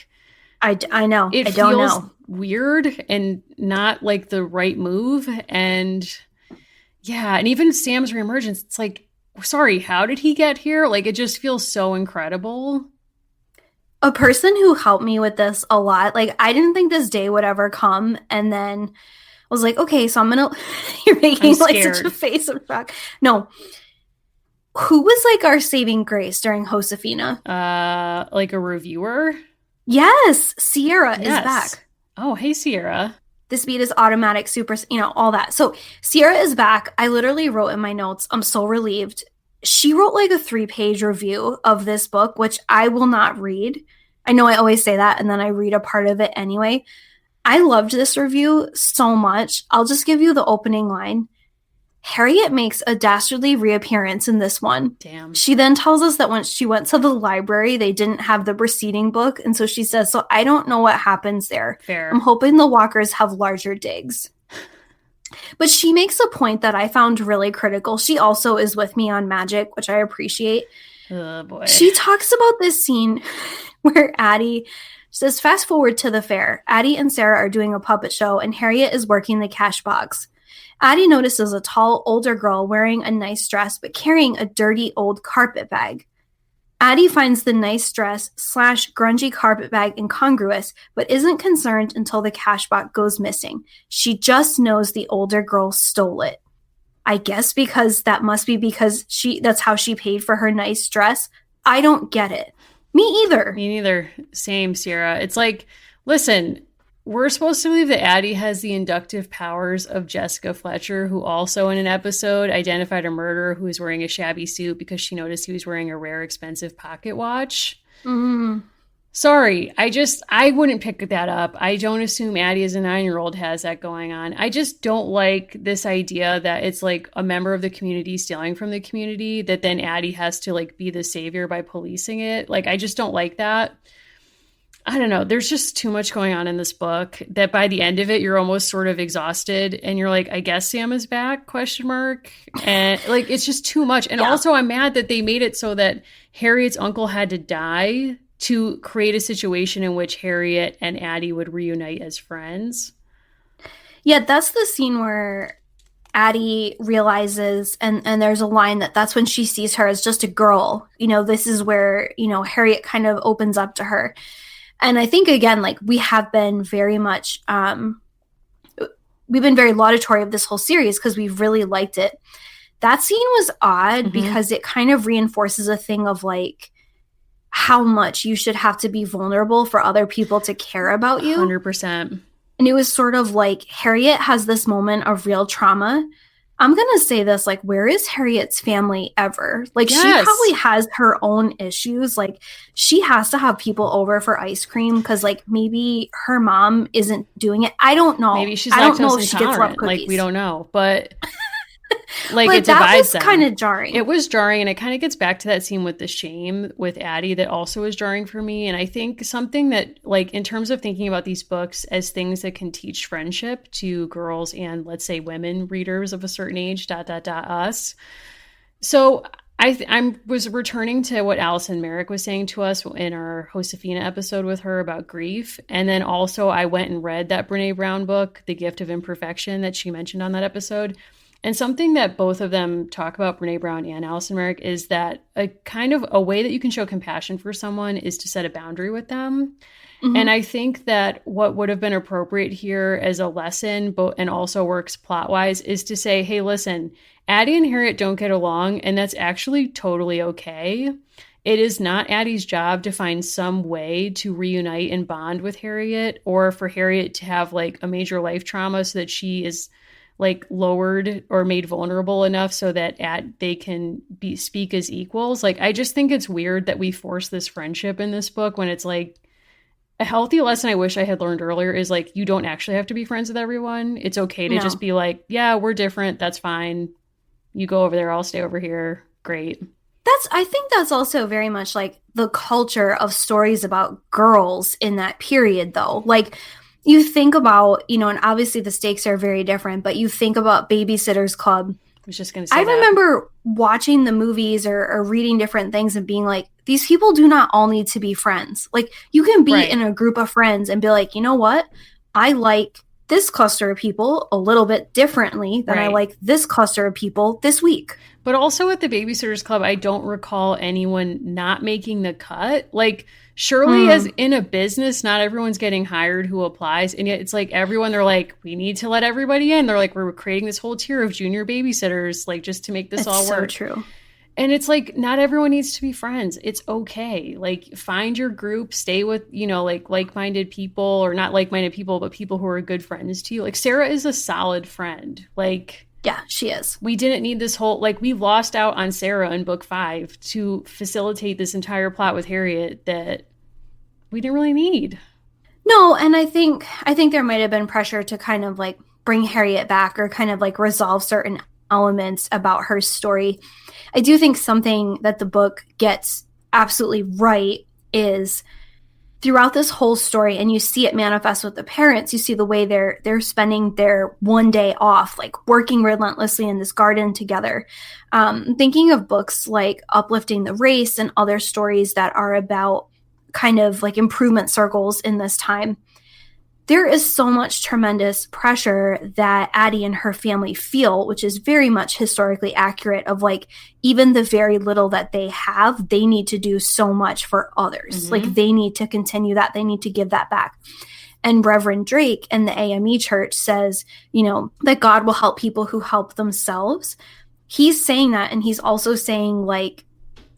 S3: I know.
S4: It
S3: I don't
S4: feels
S3: know.
S4: weird and not like the right move. And yeah, and even Sam's reemergence, it's like, sorry, how did he get here? Like, it just feels so incredible.
S3: A person who helped me with this a lot, like, I didn't think this day would ever come, and then I was like, okay, so I'm gonna you're making like such a face of shock. No. Who was like our saving grace during Josefina?
S4: Like a reviewer?
S3: Yes, Sierra is back.
S4: Oh, hey, Sierra.
S3: The speed is automatic, super, all that. So Sierra is back. I literally wrote in my notes, I'm so relieved. She wrote like a 3-page review of this book, which I will not read. I know I always say that, and then I read a part of it anyway. I loved this review so much. I'll just give you the opening line. Harriet makes a dastardly reappearance in this one.
S4: Damn.
S3: She then tells us that once she went to the library, they didn't have the preceding book. And so she says, so I don't know what happens there.
S4: Fair.
S3: I'm hoping the walkers have larger digs. But she makes a point that I found really critical. She also is with me on magic, which I appreciate.
S4: Oh, boy.
S3: She talks about this scene where Addy says, fast forward to the fair. Addy and Sarah are doing a puppet show, and Harriet is working the cash box. Addy notices a tall, older girl wearing a nice dress, but carrying a dirty old carpet bag. Addy finds the nice dress / grungy carpet bag incongruous, but isn't concerned until the cash box goes missing. She just knows the older girl stole it. I guess because that's how she paid for her nice dress. I don't get it. Me either.
S4: Me neither. Same, Sierra. It's like, listen, we're supposed to believe that Addy has the inductive powers of Jessica Fletcher, who also in an episode identified a murderer who was wearing a shabby suit because she noticed he was wearing a rare, expensive pocket watch. Sorry, I wouldn't pick that up. I don't assume Addy as a 9-year-old has that going on. I just don't like this idea that it's like a member of the community stealing from the community, that then Addy has to like be the savior by policing it. Like, I just don't like that. I don't know. There's just too much going on in this book that by the end of it, you're almost sort of exhausted and you're like, I guess Sam is back, ? And like, it's just too much. And also I'm mad that they made it so that Harriet's uncle had to die to create a situation in which Harriet and Addy would reunite as friends.
S3: Yeah, that's the scene where Addy realizes, and there's a line that's when she sees her as just a girl. You know, this is where, Harriet kind of opens up to her. And I think, again, like, we have been very much, we've been very laudatory of this whole series because we've really liked it. That scene was odd because it kind of reinforces a thing of, like, how much you should have to be vulnerable for other people to care about you.
S4: 100%.
S3: And it was sort of like Harriet has this moment of real trauma. I'm going to say this, like, where is Harriet's family ever? Like, she probably has her own issues. Like, she has to have people over for ice cream because, like, maybe her mom isn't doing it. I don't know.
S4: Maybe she's
S3: I don't know
S4: lactose
S3: if she gets love
S4: intolerant.
S3: cookies.
S4: Like, we don't know. But like,
S3: but
S4: it divides them.
S3: That was kind of jarring.
S4: It was jarring, and it kind of gets back to that scene with the shame with Addy that also was jarring for me. And I think something that, like, in terms of thinking about these books as things that can teach friendship to girls and, let's say, women readers of a certain age, us. So I was returning to what Allison Merrick was saying to us in our Josefina episode with her about grief. And then also I went and read that Brene Brown book, The Gift of Imperfection, that she mentioned on that episode. And something that both of them talk about, Brene Brown and Allison Merrick, is that a kind of a way that you can show compassion for someone is to set a boundary with them. And I think that what would have been appropriate here as a lesson, and also works plot-wise, is to say, hey, listen, Addy and Harriet don't get along, and that's actually totally okay. it is not Addie's job to find some way to reunite and bond with Harriet, or for Harriet to have like a major life trauma so that she is like lowered or made vulnerable enough so that they can speak as equals. Like, I just think it's weird that we force this friendship in this book when it's like a healthy lesson I wish I had learned earlier is like, you don't actually have to be friends with everyone. It's okay to just be like, yeah, we're different. That's fine. You go over there. I'll stay over here. Great.
S3: I think that's also very much like the culture of stories about girls in that period, though. Like, you think about, and obviously the stakes are very different, but you think about Babysitter's Club.
S4: I was just going to say
S3: I remember watching the movies or reading different things and being like, these people do not all need to be friends. Like, you can be in a group of friends and be like, you know what? I like this cluster of people a little bit differently than I like this cluster of people this week. But
S4: also at the Babysitter's Club, I don't recall anyone not making the cut. Like, surely as in a business, not everyone's getting hired who applies. And yet it's like everyone, they're like, we need to let everybody in. They're like, we're creating this whole tier of junior babysitters, like, just to make this all work.
S3: So true.
S4: And it's like, not everyone needs to be friends. It's okay. Like, find your group, stay with, like-minded people, or not like-minded people, but people who are good friends to you. Like, Sarah is a solid friend. Like,
S3: yeah, she is.
S4: We didn't need this whole, like, we lost out on Sarah in book 5 to facilitate this entire plot with Harriet that we didn't really need.
S3: No, and I think there might have been pressure to kind of like bring Harriet back or kind of like resolve certain elements about her story. I do think something that the book gets absolutely right is throughout this whole story, and you see it manifest with the parents, you see the way they're spending their one day off, like working relentlessly in this garden together. Thinking of books like Uplifting the Race and other stories that are about kind of like improvement circles in this time. There is so much tremendous pressure that Addy and her family feel, which is very much historically accurate, of like, even the very little that they have, they need to do so much for others. Like, they need to continue that. They need to give that back. And Reverend Drake in the AME church says, that God will help people who help themselves. He's saying that. And he's also saying, like,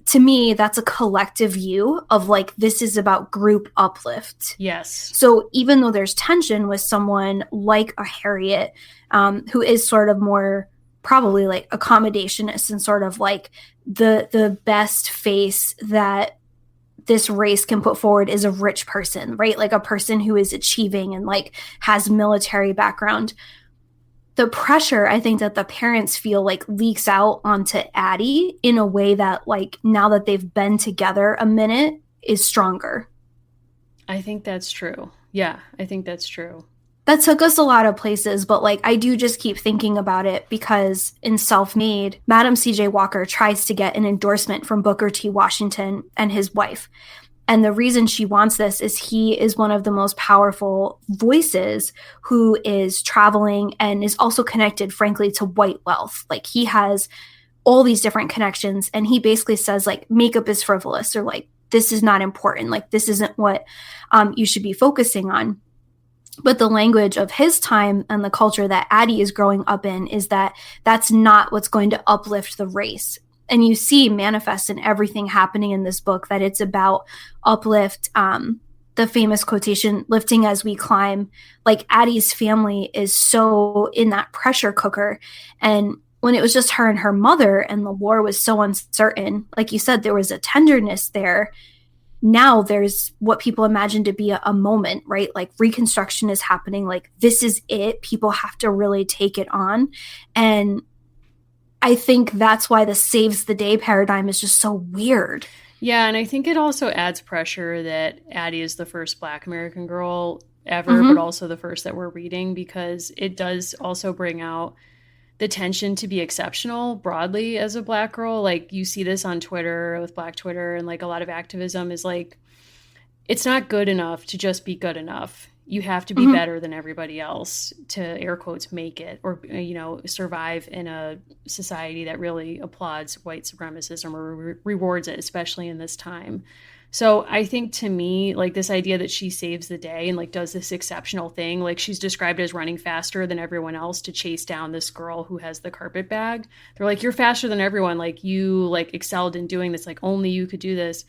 S3: to me, that's a collective view of like, this is about group uplift.
S4: Yes.
S3: So even though there's tension with someone like a Harriet, who is sort of more probably like accommodationist and sort of like the best face that this race can put forward is a rich person, right? Like a person who is achieving and like has military background. The pressure, I think, that the parents feel like leaks out onto Addy in a way that, like, now that they've been together a minute, is stronger.
S4: I think that's true. Yeah, I think that's true.
S3: That took us a lot of places, but, like, I do just keep thinking about it because in Self-Made, Madam C.J. Walker tries to get an endorsement from Booker T. Washington and his wife. And the reason she wants this is he is one of the most powerful voices who is traveling and is also connected, frankly, to white wealth. Like, he has all these different connections, and he basically says, like, makeup is frivolous, or like, this is not important. Like, this isn't what you should be focusing on. But the language of his time and the culture that Addy is growing up in is that that's not what's going to uplift the race. And you see manifest in everything happening in this book that it's about uplift, the famous quotation, lifting as we climb. Like, Addy's family is so in that pressure cooker. And when it was just her and her mother and the war was so uncertain, like you said, there was a tenderness there. Now there's what people imagine to be a moment, right? Like, reconstruction is happening. Like, this is it. People have to really take it on. And I think that's why the saves the day paradigm is just so weird.
S4: Yeah, and I think it also adds pressure that Addy is the first Black American girl ever, but also the first that we're reading, because it does also bring out the tension to be exceptional broadly as a Black girl. Like, you see this on Twitter with Black Twitter, and like a lot of activism is like, it's not good enough to just be good enough. You have to be better than everybody else to, air quotes, make it, or, survive in a society that really applauds white supremacism or rewards it, especially in this time. So I think to me, like this idea that she saves the day and like does this exceptional thing, like she's described as running faster than everyone else to chase down this girl who has the carpet bag. They're like, you're faster than everyone. Like you like excelled in doing this. Like only you could do this.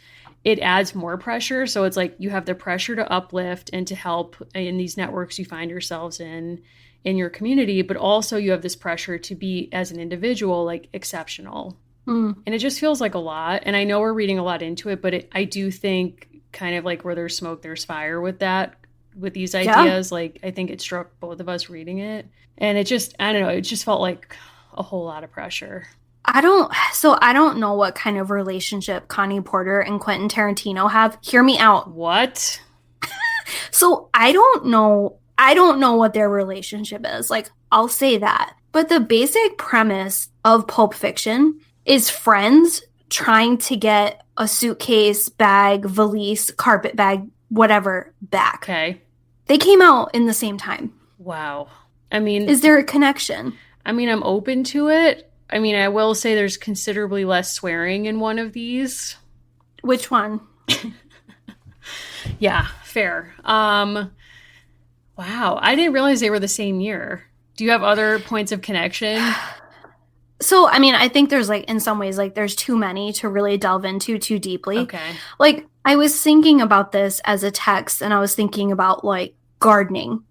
S4: It adds more pressure. So it's like you have the pressure to uplift and to help in these networks you find yourselves in your community, but also you have this pressure to be as an individual, like exceptional. And it just feels like a lot. And I know we're reading a lot into it, but I do think kind of like where there's smoke, there's fire with that, with these ideas. Like, I think it struck both of us reading it. And it just, I don't know, it just felt like a whole lot of pressure.
S3: I don't know what kind of relationship Connie Porter and Quentin Tarantino have. Hear me out.
S4: What?
S3: So I don't know what their relationship is. Like, I'll say that. But the basic premise of Pulp Fiction is friends trying to get a suitcase, bag, valise, carpet bag, whatever, back.
S4: Okay.
S3: They came out in the same time.
S4: Wow. I mean,
S3: is there a connection?
S4: I mean, I'm open to it. I mean, I will say there's considerably less swearing in one of these.
S3: Which one?
S4: Yeah, fair. Wow. I didn't realize they were the same year. Do you have other points of connection?
S3: So, I mean, I think there's like, in some ways, like there's too many to really delve into too deeply.
S4: Okay.
S3: Like, I was thinking about this as a text, and I was thinking about like gardening,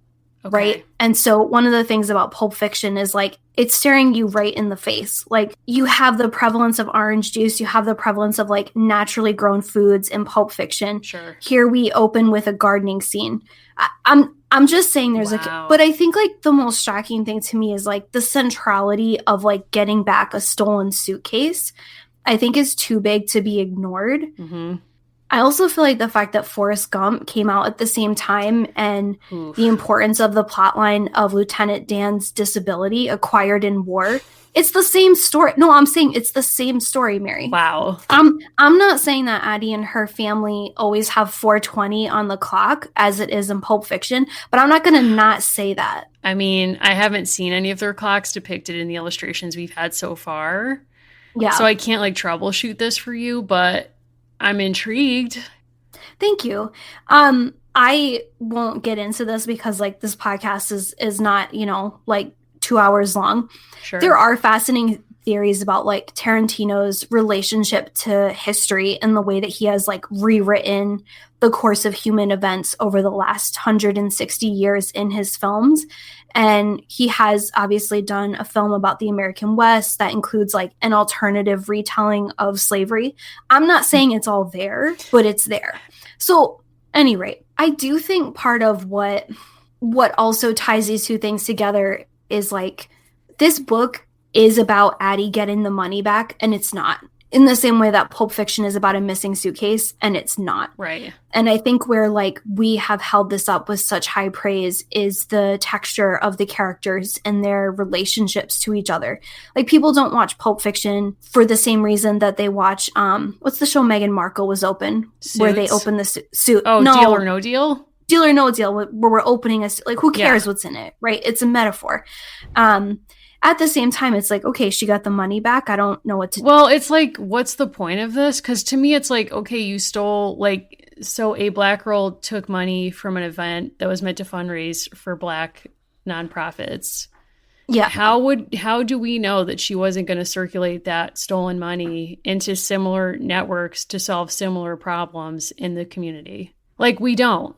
S3: right? And so one of the things about Pulp Fiction is like, it's staring you right in the face. Like, you have the prevalence of orange juice, you have the prevalence of like naturally grown foods in Pulp Fiction.
S4: Sure.
S3: Here we open with a gardening scene. I'm just saying there's but I think like the most shocking thing to me is like the centrality of like getting back a stolen suitcase, I think is too big to be ignored. Mm-hmm. I also feel like the fact that Forrest Gump came out at the same time and the importance of the plotline of Lieutenant Dan's disability acquired in war. It's the same story. No, I'm saying it's the same story, Mary.
S4: Wow.
S3: I'm not saying that Addy and her family always have 4:20 on the clock as it is in Pulp Fiction, but I'm not going to not say that.
S4: I mean, I haven't seen any of their clocks depicted in the illustrations we've had so far. Yeah. So I can't like troubleshoot this for you, but I'm intrigued.
S3: Thank you. I won't get into this because like this podcast is not, like 2 hours long.
S4: Sure.
S3: There are fascinating theories about like Tarantino's relationship to history and the way that he has like rewritten the course of human events over the last 160 years in his films. And he has obviously done a film about the American West that includes like an alternative retelling of slavery. I'm not saying it's all there, but it's there. So, at any rate, I do think part of what also ties these two things together is like this book is about Addy getting the money back, and it's not. In the same way that Pulp Fiction is about a missing suitcase, and it's not.
S4: Right.
S3: And I think where like we have held this up with such high praise is the texture of the characters and their relationships to each other. Like, people don't watch Pulp Fiction for the same reason that they watch what's the show Meghan Markle was open?
S4: Suits?
S3: Where they open the suit.
S4: Oh, no. Deal or No Deal?
S3: Deal or No Deal, where we're opening a like, who cares what's in it, right? It's a metaphor. At the same time, it's like, okay, she got the money back. I don't know what to do.
S4: Well, it's like, what's the point of this? Because to me, it's like, okay, you stole, like, so a black girl took money from an event that was meant to fundraise for black nonprofits.
S3: Yeah.
S4: How do we know that she wasn't going to circulate that stolen money into similar networks to solve similar problems in the community? Like, we don't.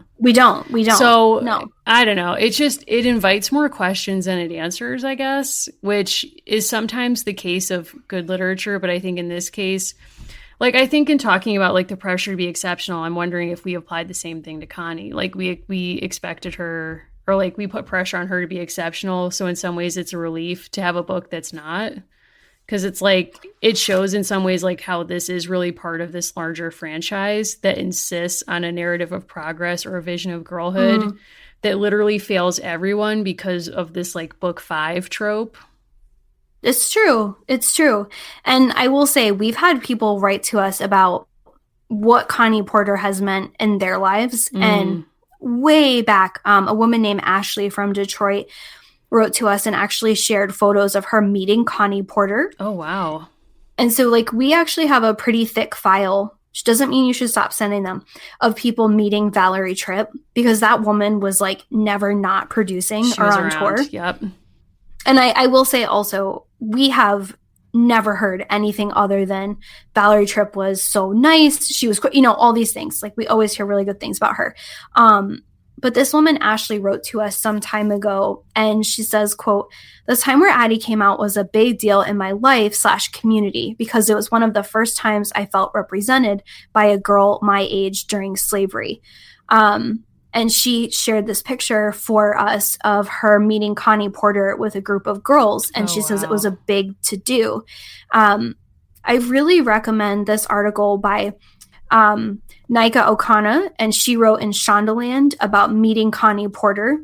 S4: So, no. I don't know. It invites more questions than it answers, I guess, which is sometimes the case of good literature. But I think in this case, like, I think in talking about, like, the pressure to be exceptional, I'm wondering if we applied the same thing to Connie. Like, we expected her, or, like, we put pressure on her to be exceptional. So in some ways, it's a relief to have a book that's not. Because it's like, it shows in some ways like how this is really part of this larger franchise that insists on a narrative of progress or a vision of girlhood that literally fails everyone because of this like book 5 trope.
S3: It's true. And I will say, we've had people write to us about what Connie Porter has meant in their lives. And way back, a woman named Ashley from Detroit wrote to us and actually shared photos of her meeting Connie Porter.
S4: Oh, wow.
S3: And so, like, we actually have a pretty thick file which doesn't mean you should stop sending them, of people meeting Valerie Tripp, because that woman was like never not producing
S4: She
S3: or
S4: was
S3: on
S4: around.
S3: tour.
S4: Yep.
S3: And I will say also, we have never heard anything other than Valerie Tripp was so nice. She was, all these things. Like, we always hear really good things about her. But this woman, Ashley, wrote to us some time ago, and she says, quote, "The time where Addy came out was a big deal in my life/community because it was one of the first times I felt represented by a girl my age during slavery." And she shared this picture for us of her meeting Connie Porter with a group of girls. And she says it was a big to-do. I really recommend this article by Nika Okana, and she wrote in Shondaland about meeting Connie Porter.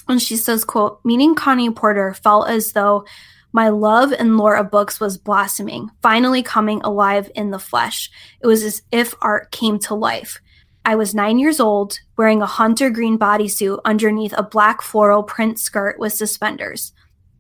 S3: And she says, quote, "Meeting Connie Porter felt as though my love and lore of books was blossoming, finally coming alive in the flesh. It was as if art came to life. I was 9 years old, wearing a hunter green bodysuit underneath a black floral print skirt with suspenders.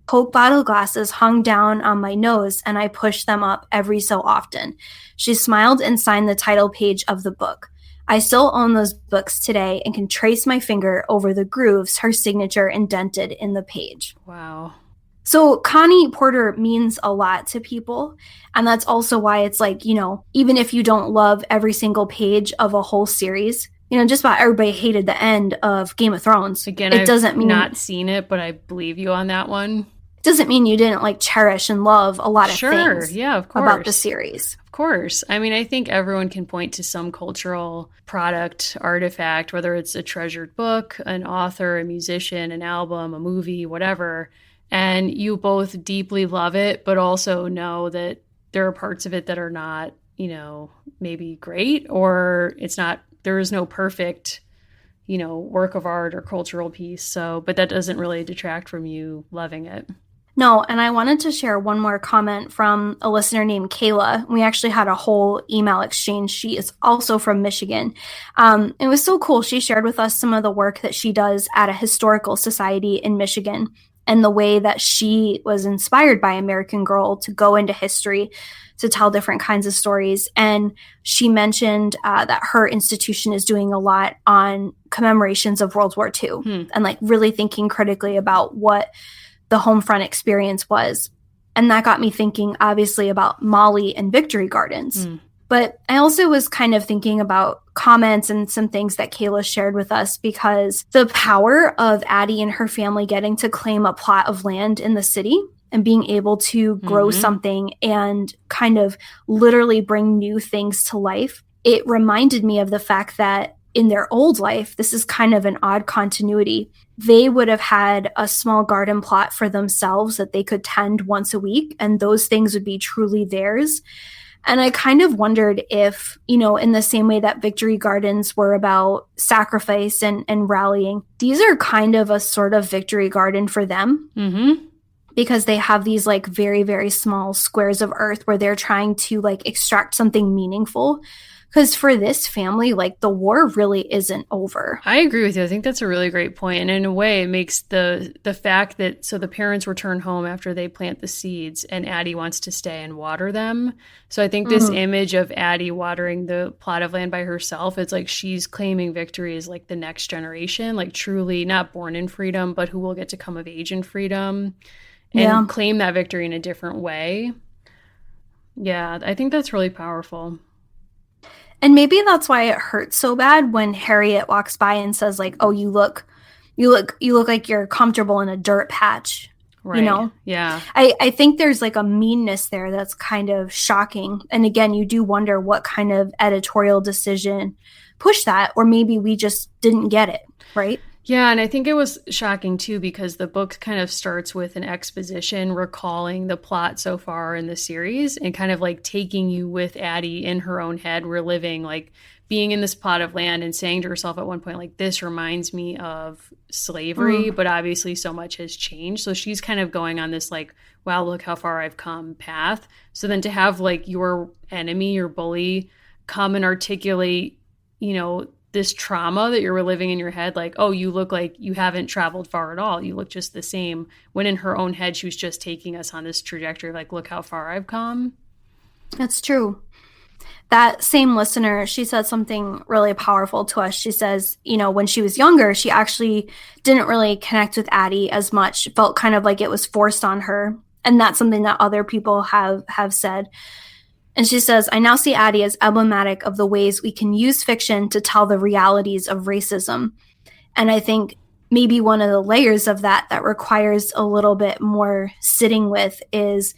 S3: Coke bottle glasses hung down on my nose, and I pushed them up every so often." She smiled and signed the title page of the book. "I still own those books today and can trace my finger over the grooves her signature indented in the page."
S4: Wow.
S3: So Connie Porter means a lot to people. And that's also why it's like, even if you don't love every single page of a whole series, just about everybody hated the end of Game of Thrones.
S4: Again,
S3: I've
S4: not seen it, but I believe you on that one.
S3: Doesn't mean you didn't like cherish and love a lot of things
S4: of course.
S3: about the series.
S4: Of course. I mean, I think everyone can point to some cultural product, artifact, whether it's a treasured book, an author, a musician, an album, a movie, whatever. And you both deeply love it, but also know that there are parts of it that are not, maybe great, or there is no perfect, work of art or cultural piece. So, but that doesn't really detract from you loving it.
S3: No, and I wanted to share one more comment from a listener named Kayla. We actually had a whole email exchange. She is also from Michigan. It was so cool. She shared with us some of the work that she does at a historical society in Michigan, and the way that she was inspired by American Girl to go into history, to tell different kinds of stories. And she mentioned that her institution is doing a lot on commemorations of World War II and like really thinking critically about what the home front experience was. And that got me thinking, obviously, about Molly and Victory Gardens. But I also was kind of thinking about comments and some things that Kayla shared with us, because the power of Addy and her family getting to claim a plot of land in the city and being able to grow something and kind of literally bring new things to life. It reminded me of the fact that in their old life, this is kind of an odd continuity. They would have had a small garden plot for themselves that they could tend once a week, and those things would be truly theirs. And I kind of wondered if, in the same way that Victory Gardens were about sacrifice and rallying, these are kind of a sort of victory garden for them. Because they have these like very, very small squares of earth where they're trying to like extract something meaningful. Because for this family, like, the war really isn't over.
S4: I agree with you. I think that's a really great point. And in a way, it makes the fact that, so the parents return home after they plant the seeds, and Addy wants to stay and water them. So I think this image of Addy watering the plot of land by herself, it's like she's claiming victory as like the next generation, like truly not born in freedom, but who will get to come of age in freedom and claim that victory in a different way. Yeah, I think that's really powerful.
S3: And maybe that's why it hurts so bad when Harriet walks by and says, like, "Oh, you look like you're comfortable in a dirt patch."
S4: Right. Yeah.
S3: I think there's like a meanness there that's kind of shocking. And again, you do wonder what kind of editorial decision pushed that, or maybe we just didn't get it, right?
S4: Yeah, and I think it was shocking too, because the book kind of starts with an exposition recalling the plot so far in the series and kind of like taking you with Addy in her own head, reliving like being in this plot of land and saying to herself at one point, like, this reminds me of slavery, but obviously so much has changed. So she's kind of going on this like, wow, look how far I've come path. So then to have like your enemy, your bully, come and articulate, this trauma that you're reliving in your head, like, oh, you look like you haven't traveled far at all. You look just the same. When in her own head, she was just taking us on this trajectory of like, look how far I've come.
S3: That's true. That same listener, she said something really powerful to us. She says, when she was younger, she actually didn't really connect with Addy as much, felt kind of like it was forced on her. And that's something that other people have said. And she says, I now see Addy as emblematic of the ways we can use fiction to tell the realities of racism. And I think maybe one of the layers of that requires a little bit more sitting with is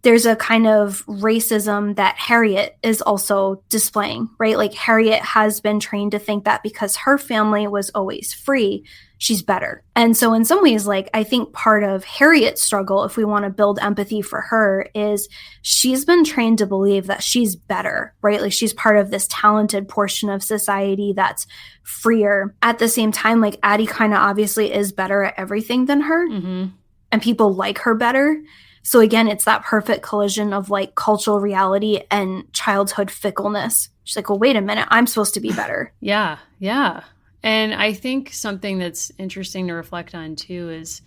S3: there's a kind of racism that Harriet is also displaying, right? Like Harriet has been trained to think that because her family was always free, she's better. And so in some ways, like I think part of Harriet's struggle, if we want to build empathy for her, is she's been trained to believe that she's better, right? Like she's part of this talented portion of society that's freer. At the same time, like Addy kind of obviously is better at everything than her, and people like her better. So again, it's that perfect collision of like cultural reality and childhood fickleness. She's like, well, wait a minute, I'm supposed to be better.
S4: Yeah. And I think something that's interesting to reflect on too is,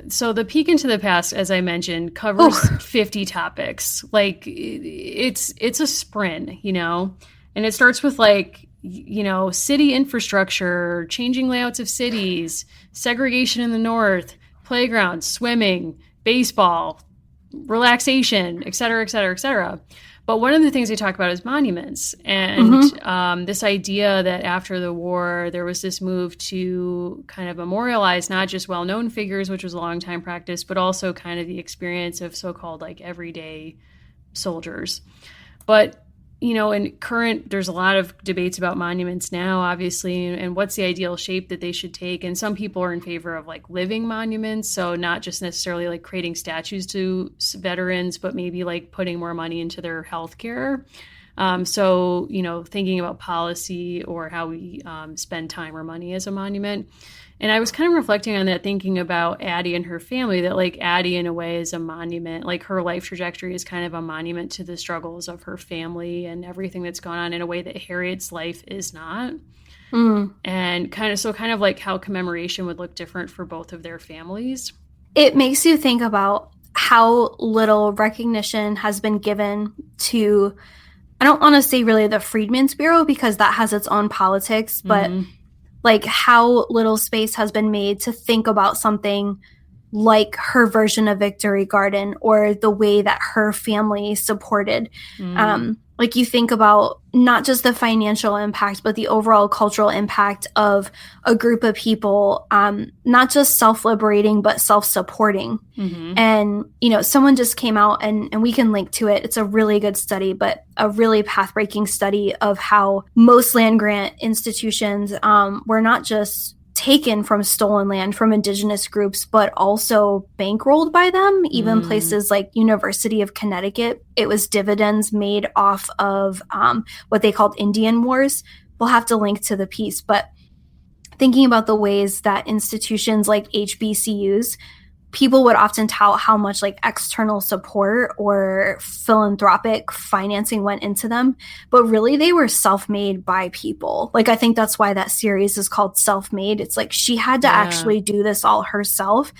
S4: so the Peek into the Past, as I mentioned, covers 50 topics. Like it's a sprint, and it starts with like, city infrastructure, changing layouts of cities, segregation in the North, playgrounds, swimming, baseball, relaxation, et cetera, et cetera, et cetera. But one of the things they talk about is monuments and this idea that after the war, there was this move to kind of memorialize not just well-known figures, which was a long time practice, but also kind of the experience of so-called like everyday soldiers. But in current, there's a lot of debates about monuments now, obviously, and what's the ideal shape that they should take. And some people are in favor of like living monuments. So not just necessarily like creating statues to veterans, but maybe like putting more money into their health care. So, thinking about policy or how we spend time or money as a monument. And I was kind of reflecting on that, thinking about Addy and her family, that like Addy in a way is a monument, like her life trajectory is kind of a monument to the struggles of her family and everything that's gone on in a way that Harriet's life is not. And kind of like how commemoration would look different for both of their families.
S3: It makes you think about how little recognition has been given to, I don't want to say really the Freedmen's Bureau because that has its own politics, but like how little space has been made to think about something like her version of Victory Garden or the way that her family supported. Like you think about not just the financial impact, but the overall cultural impact of a group of people, not just self-liberating, but self-supporting. And, someone just came out and we can link to it. It's a really good study, but a really path-breaking study of how most land grant institutions were not just taken from stolen land from indigenous groups, but also bankrolled by them. Even places like University of Connecticut, it was dividends made off of what they called Indian wars. We'll have to link to the piece, but thinking about the ways that institutions like HBCUs, people would often tout how much like external support or philanthropic financing went into them, but really they were self-made by people. Like I think that's why that series is called Self-Made. It's like she had to actually do this all herself,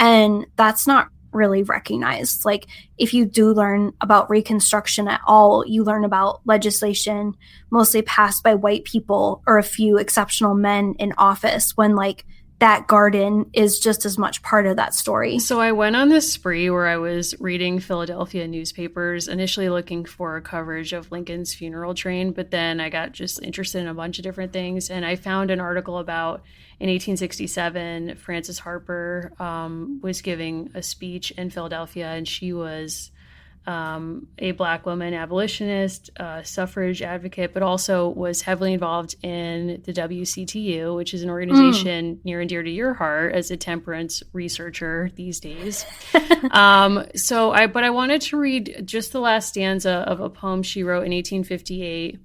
S3: and that's not really recognized. Like if you do learn about Reconstruction at all, you learn about legislation mostly passed by white people or a few exceptional men in office, when like that garden is just as much part of that story.
S4: So I went on this spree where I was reading Philadelphia newspapers, initially looking for coverage of Lincoln's funeral train, but then I got just interested in a bunch of different things. And I found an article about in 1867, Frances Harper was giving a speech in Philadelphia, and she was a Black woman abolitionist, suffrage advocate, but also was heavily involved in the WCTU, which is an organization near and dear to your heart as a temperance researcher these days. But I wanted to read just the last stanza of a poem she wrote in 1858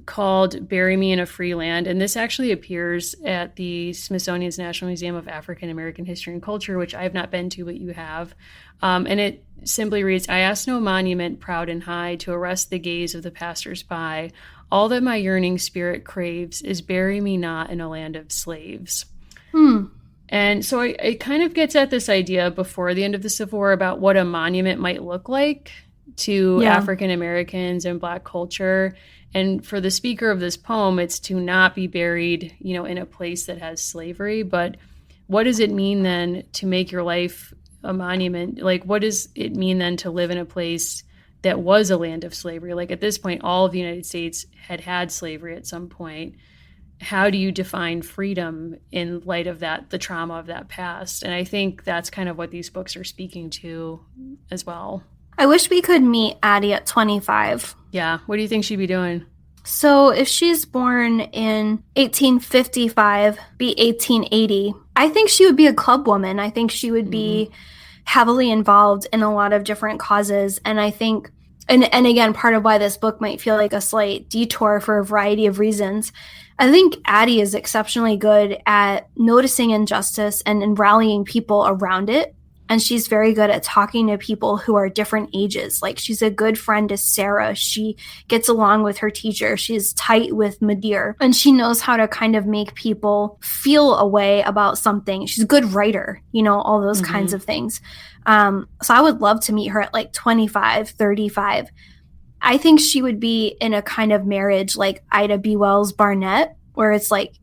S4: called Bury Me in a Free Land. And this actually appears at the Smithsonian's National Museum of African American History and Culture, which I have not been to, but you have. And it simply reads, I ask no monument proud and high to arrest the gaze of the passers-by. All that my yearning spirit craves is bury me not in a land of slaves. And so it kind of gets at this idea before the end of the Civil War about what a monument might look like to
S3: Yeah.
S4: African Americans and Black culture. And for the speaker of this poem, it's to not be buried, in a place that has slavery. But what does it mean then to make your life a monument? Like, what does it mean then to live in a place that was a land of slavery? Like, at this point, all of the United States had slavery at some point. How do you define freedom in light of that, the trauma of that past? And I think that's kind of what these books are speaking to as well.
S3: I wish we could meet Addy at 25.
S4: Yeah. What do you think she'd be doing?
S3: So if she's born in 1855, be 1880, I think she would be a club woman. I think she would be heavily involved in a lot of different causes. And I think, and again, part of why this book might feel like a slight detour for a variety of reasons, I think Addy is exceptionally good at noticing injustice and rallying people around it. And she's very good at talking to people who are different ages. Like, she's a good friend to Sarah. She gets along with her teacher. She's tight with Madir. And she knows how to kind of make people feel a way about something. She's a good writer, all those kinds of things. So I would love to meet her at like 25, 35. I think she would be in a kind of marriage like Ida B. Wells Barnett, where it's like,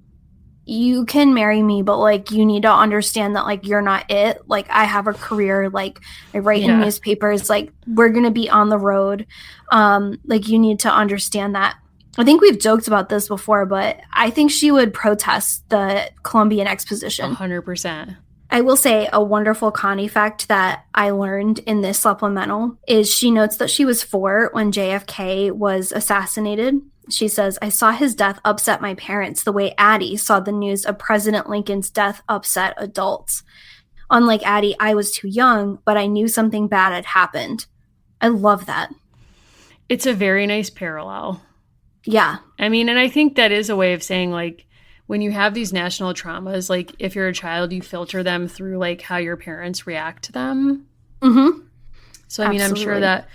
S3: you can marry me, but like, you need to understand that like, you're not it. Like, I have a career, like I write in newspapers, like we're going to be on the road. Like, you need to understand that. I think we've joked about this before, but I think she would protest the Columbian Exposition.
S4: 100%.
S3: I will say a wonderful Connie fact that I learned in this supplemental is she notes that she was 4 when JFK was assassinated. She says, I saw his death upset my parents the way Addy saw the news of President Lincoln's death upset adults. Unlike Addy, I was too young, but I knew something bad had happened. I love that.
S4: It's a very nice parallel.
S3: Yeah.
S4: I mean, and I think that is a way of saying, like, when you have these national traumas, like if you're a child, you filter them through like how your parents react to them.
S3: Mm-hmm.
S4: So, I mean, I'm sure that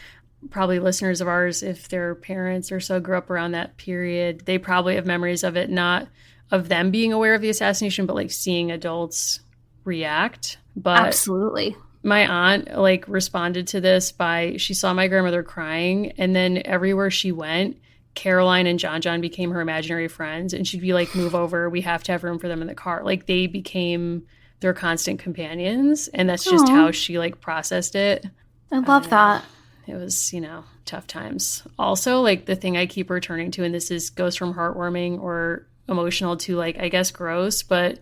S4: probably listeners of ours, if their parents or so grew up around that period, they probably have memories of it, not of them being aware of the assassination, but like seeing adults react. But
S3: absolutely.
S4: My aunt like responded to this by, she saw my grandmother crying, and then everywhere she went, Caroline and John became her imaginary friends, and she'd be like, move over, we have to have room for them in the car. Like, they became their constant companions, and that's just how she like processed it.
S3: I love that.
S4: It was, tough times. Also, like, the thing I keep returning to, and this goes from heartwarming or emotional to like, I guess, gross, but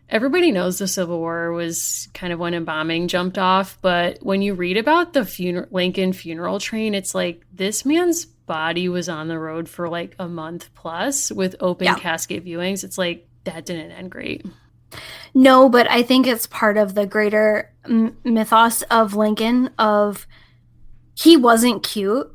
S4: everybody knows the Civil War was kind of when a bombing jumped off. But when you read about the Lincoln funeral train, it's like, this man's body was on the road for like a month plus with open casket viewings. It's like, that didn't end great.
S3: No, but I think it's part of the greater mythos of Lincoln of he wasn't cute.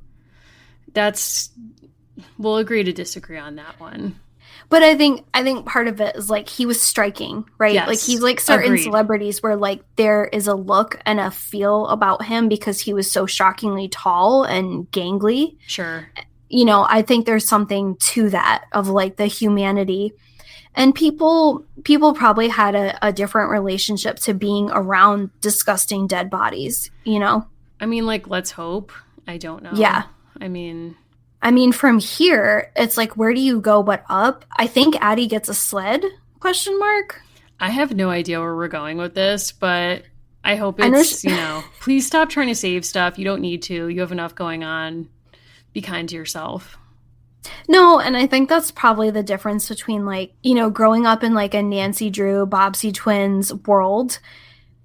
S4: We'll agree to disagree on that one.
S3: But I think part of it is like he was striking, right?
S4: Yes,
S3: like he's like certain
S4: agreed.
S3: celebrities where like there is a look and a feel about him because he was so shockingly tall and gangly.
S4: Sure.
S3: I think there's something to that of like the humanity. And people probably had a different relationship to being around disgusting dead bodies,
S4: I mean, like, let's hope. I don't know.
S3: Yeah.
S4: I mean,
S3: from here, it's like, where do you go but up? I think Addy gets a sled, ?
S4: I have no idea where we're going with this, but I hope it's, please stop trying to save stuff. You don't need to. You have enough going on. Be kind to yourself.
S3: No, and I think that's probably the difference between like, growing up in like a Nancy Drew, Bobbsey Twins world.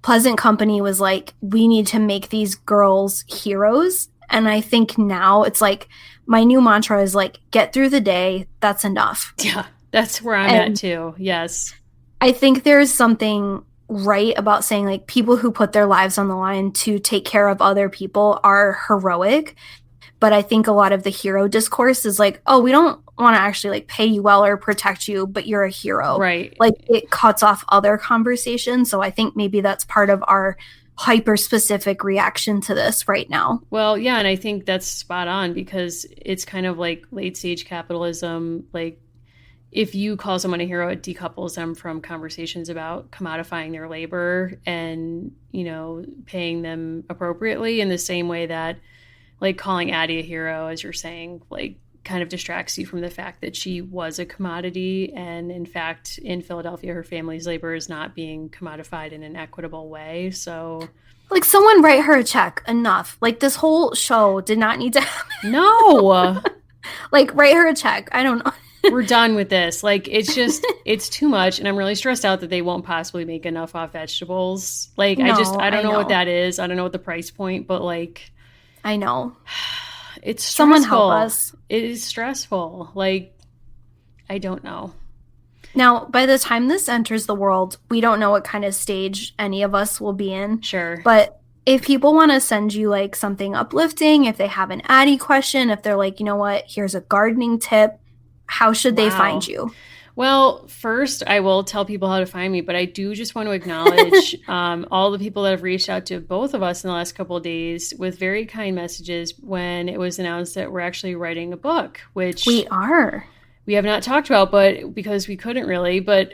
S3: Pleasant Company was like, we need to make these girls heroes. And I think now it's like, my new mantra is like, get through the day. That's enough.
S4: Yeah, that's where I'm at too. Yes.
S3: I think there's something right about saying like people who put their lives on the line to take care of other people are heroic. But I think a lot of the hero discourse is like, oh, we don't want to actually like pay you well or protect you, but you're a hero.
S4: Right.
S3: Like it cuts off other conversations. So I think maybe that's part of our hyper-specific reaction to this right now.
S4: Well, yeah, and I think that's spot on because it's kind of like late-stage capitalism. Like, if you call someone a hero, it decouples them from conversations about commodifying their labor and, paying them appropriately in the same way that like calling Addy a hero, as you're saying, like kind of distracts you from the fact that she was a commodity. And in fact, in Philadelphia, her family's labor is not being commodified in an equitable way. So
S3: like, someone write her a check. Enough. Like, this whole show did not need to happen.
S4: no,
S3: Like, write her a check. I don't know.
S4: we're done with this. Like, it's just, it's too much. And I'm really stressed out that they won't possibly make enough off vegetables. Like,
S3: No,
S4: I don't know
S3: know
S4: what that is. I don't know what the price point, but like,
S3: I know.
S4: it's stressful.
S3: Someone help us.
S4: It is stressful. Like, I don't know.
S3: Now, by the time this enters the world, we don't know what kind of stage any of us will be in.
S4: Sure.
S3: But if people want to send you like something uplifting, if they have an Addy question, if they're like, you know what, here's a gardening tip, how should they find you?
S4: Well, first, I will tell people how to find me, but I do just want to acknowledge all the people that have reached out to both of us in the last couple of days with very kind messages when it was announced that we're actually writing a book, which
S3: we are.
S4: We have not talked about, but because we couldn't really, but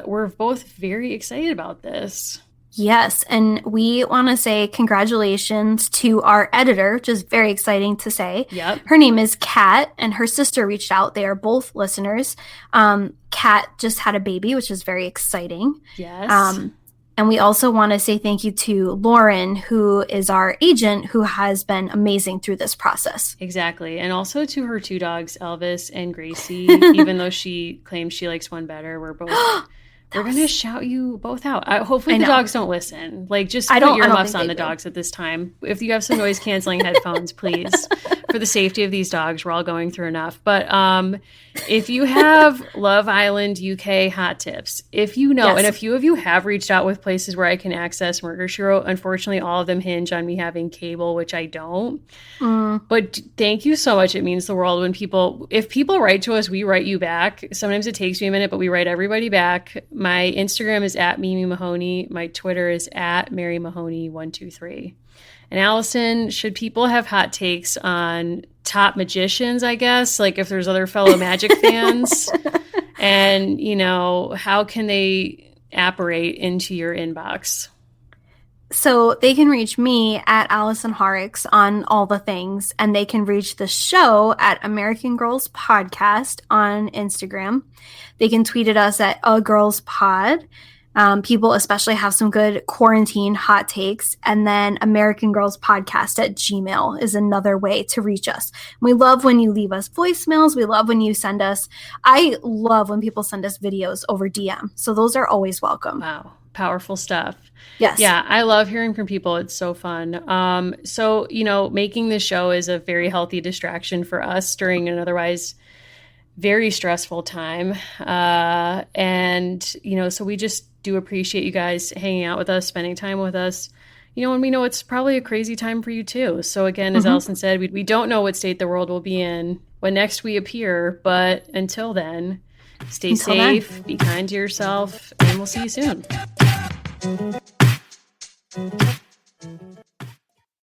S4: we're both very excited about this.
S3: Yes, and we want to say congratulations to our editor, which is very exciting to say.
S4: Yep.
S3: Her name is Kat, and her sister reached out. They are both listeners. Kat just had a baby, which is very exciting.
S4: Yes.
S3: And we also want to say thank you to Lauren, who is our agent, who has been amazing through this process.
S4: Exactly. And also to her two dogs, Elvis and Gracie, even though she claims she likes one better. We're going to shout you both out. Hopefully the dogs don't listen. Like, just put earmuffs on the dogs at this time. If you have some noise canceling headphones, please, for the safety of these dogs. We're all going through enough. But if you have Love Island UK hot tips, if you know, and a few of you have reached out with places where I can access Murder, She Wrote, unfortunately, all of them hinge on me having cable, which I don't. But thank you so much. It means the world when if people write to us, we write you back. Sometimes it takes me a minute, but we write everybody back. My Instagram is at Mimi Mahoney. My Twitter is at Mary Mahoney123. And Allison, should people have hot takes on top magicians, I guess, like if there's other fellow magic fans, and, you know, how can they apparate into your inbox?
S3: So they can reach me at Allison Horrocks on all the things, and they can reach the show at American Girls Podcast on Instagram. They can tweet at us at A Girls Pod. People especially have some good quarantine hot takes. And then American Girls Podcast at Gmail is another way to reach us. We love when you leave us voicemails. We love when you send us, I love when people send us videos over DM. So those are always welcome.
S4: Wow. Powerful stuff.
S3: Yes.
S4: Yeah, I love hearing from people. It's so fun. So, you know, making this show is a very healthy distraction for us during an otherwise very stressful time. And, you know, so we just do appreciate you guys hanging out with us, spending time with us, you know, and we know it's probably a crazy time for you too. So again, as Allison said, we don't know what state the world will be in when next we appear, but until then, stay safe, be kind to yourself, and we'll see you soon.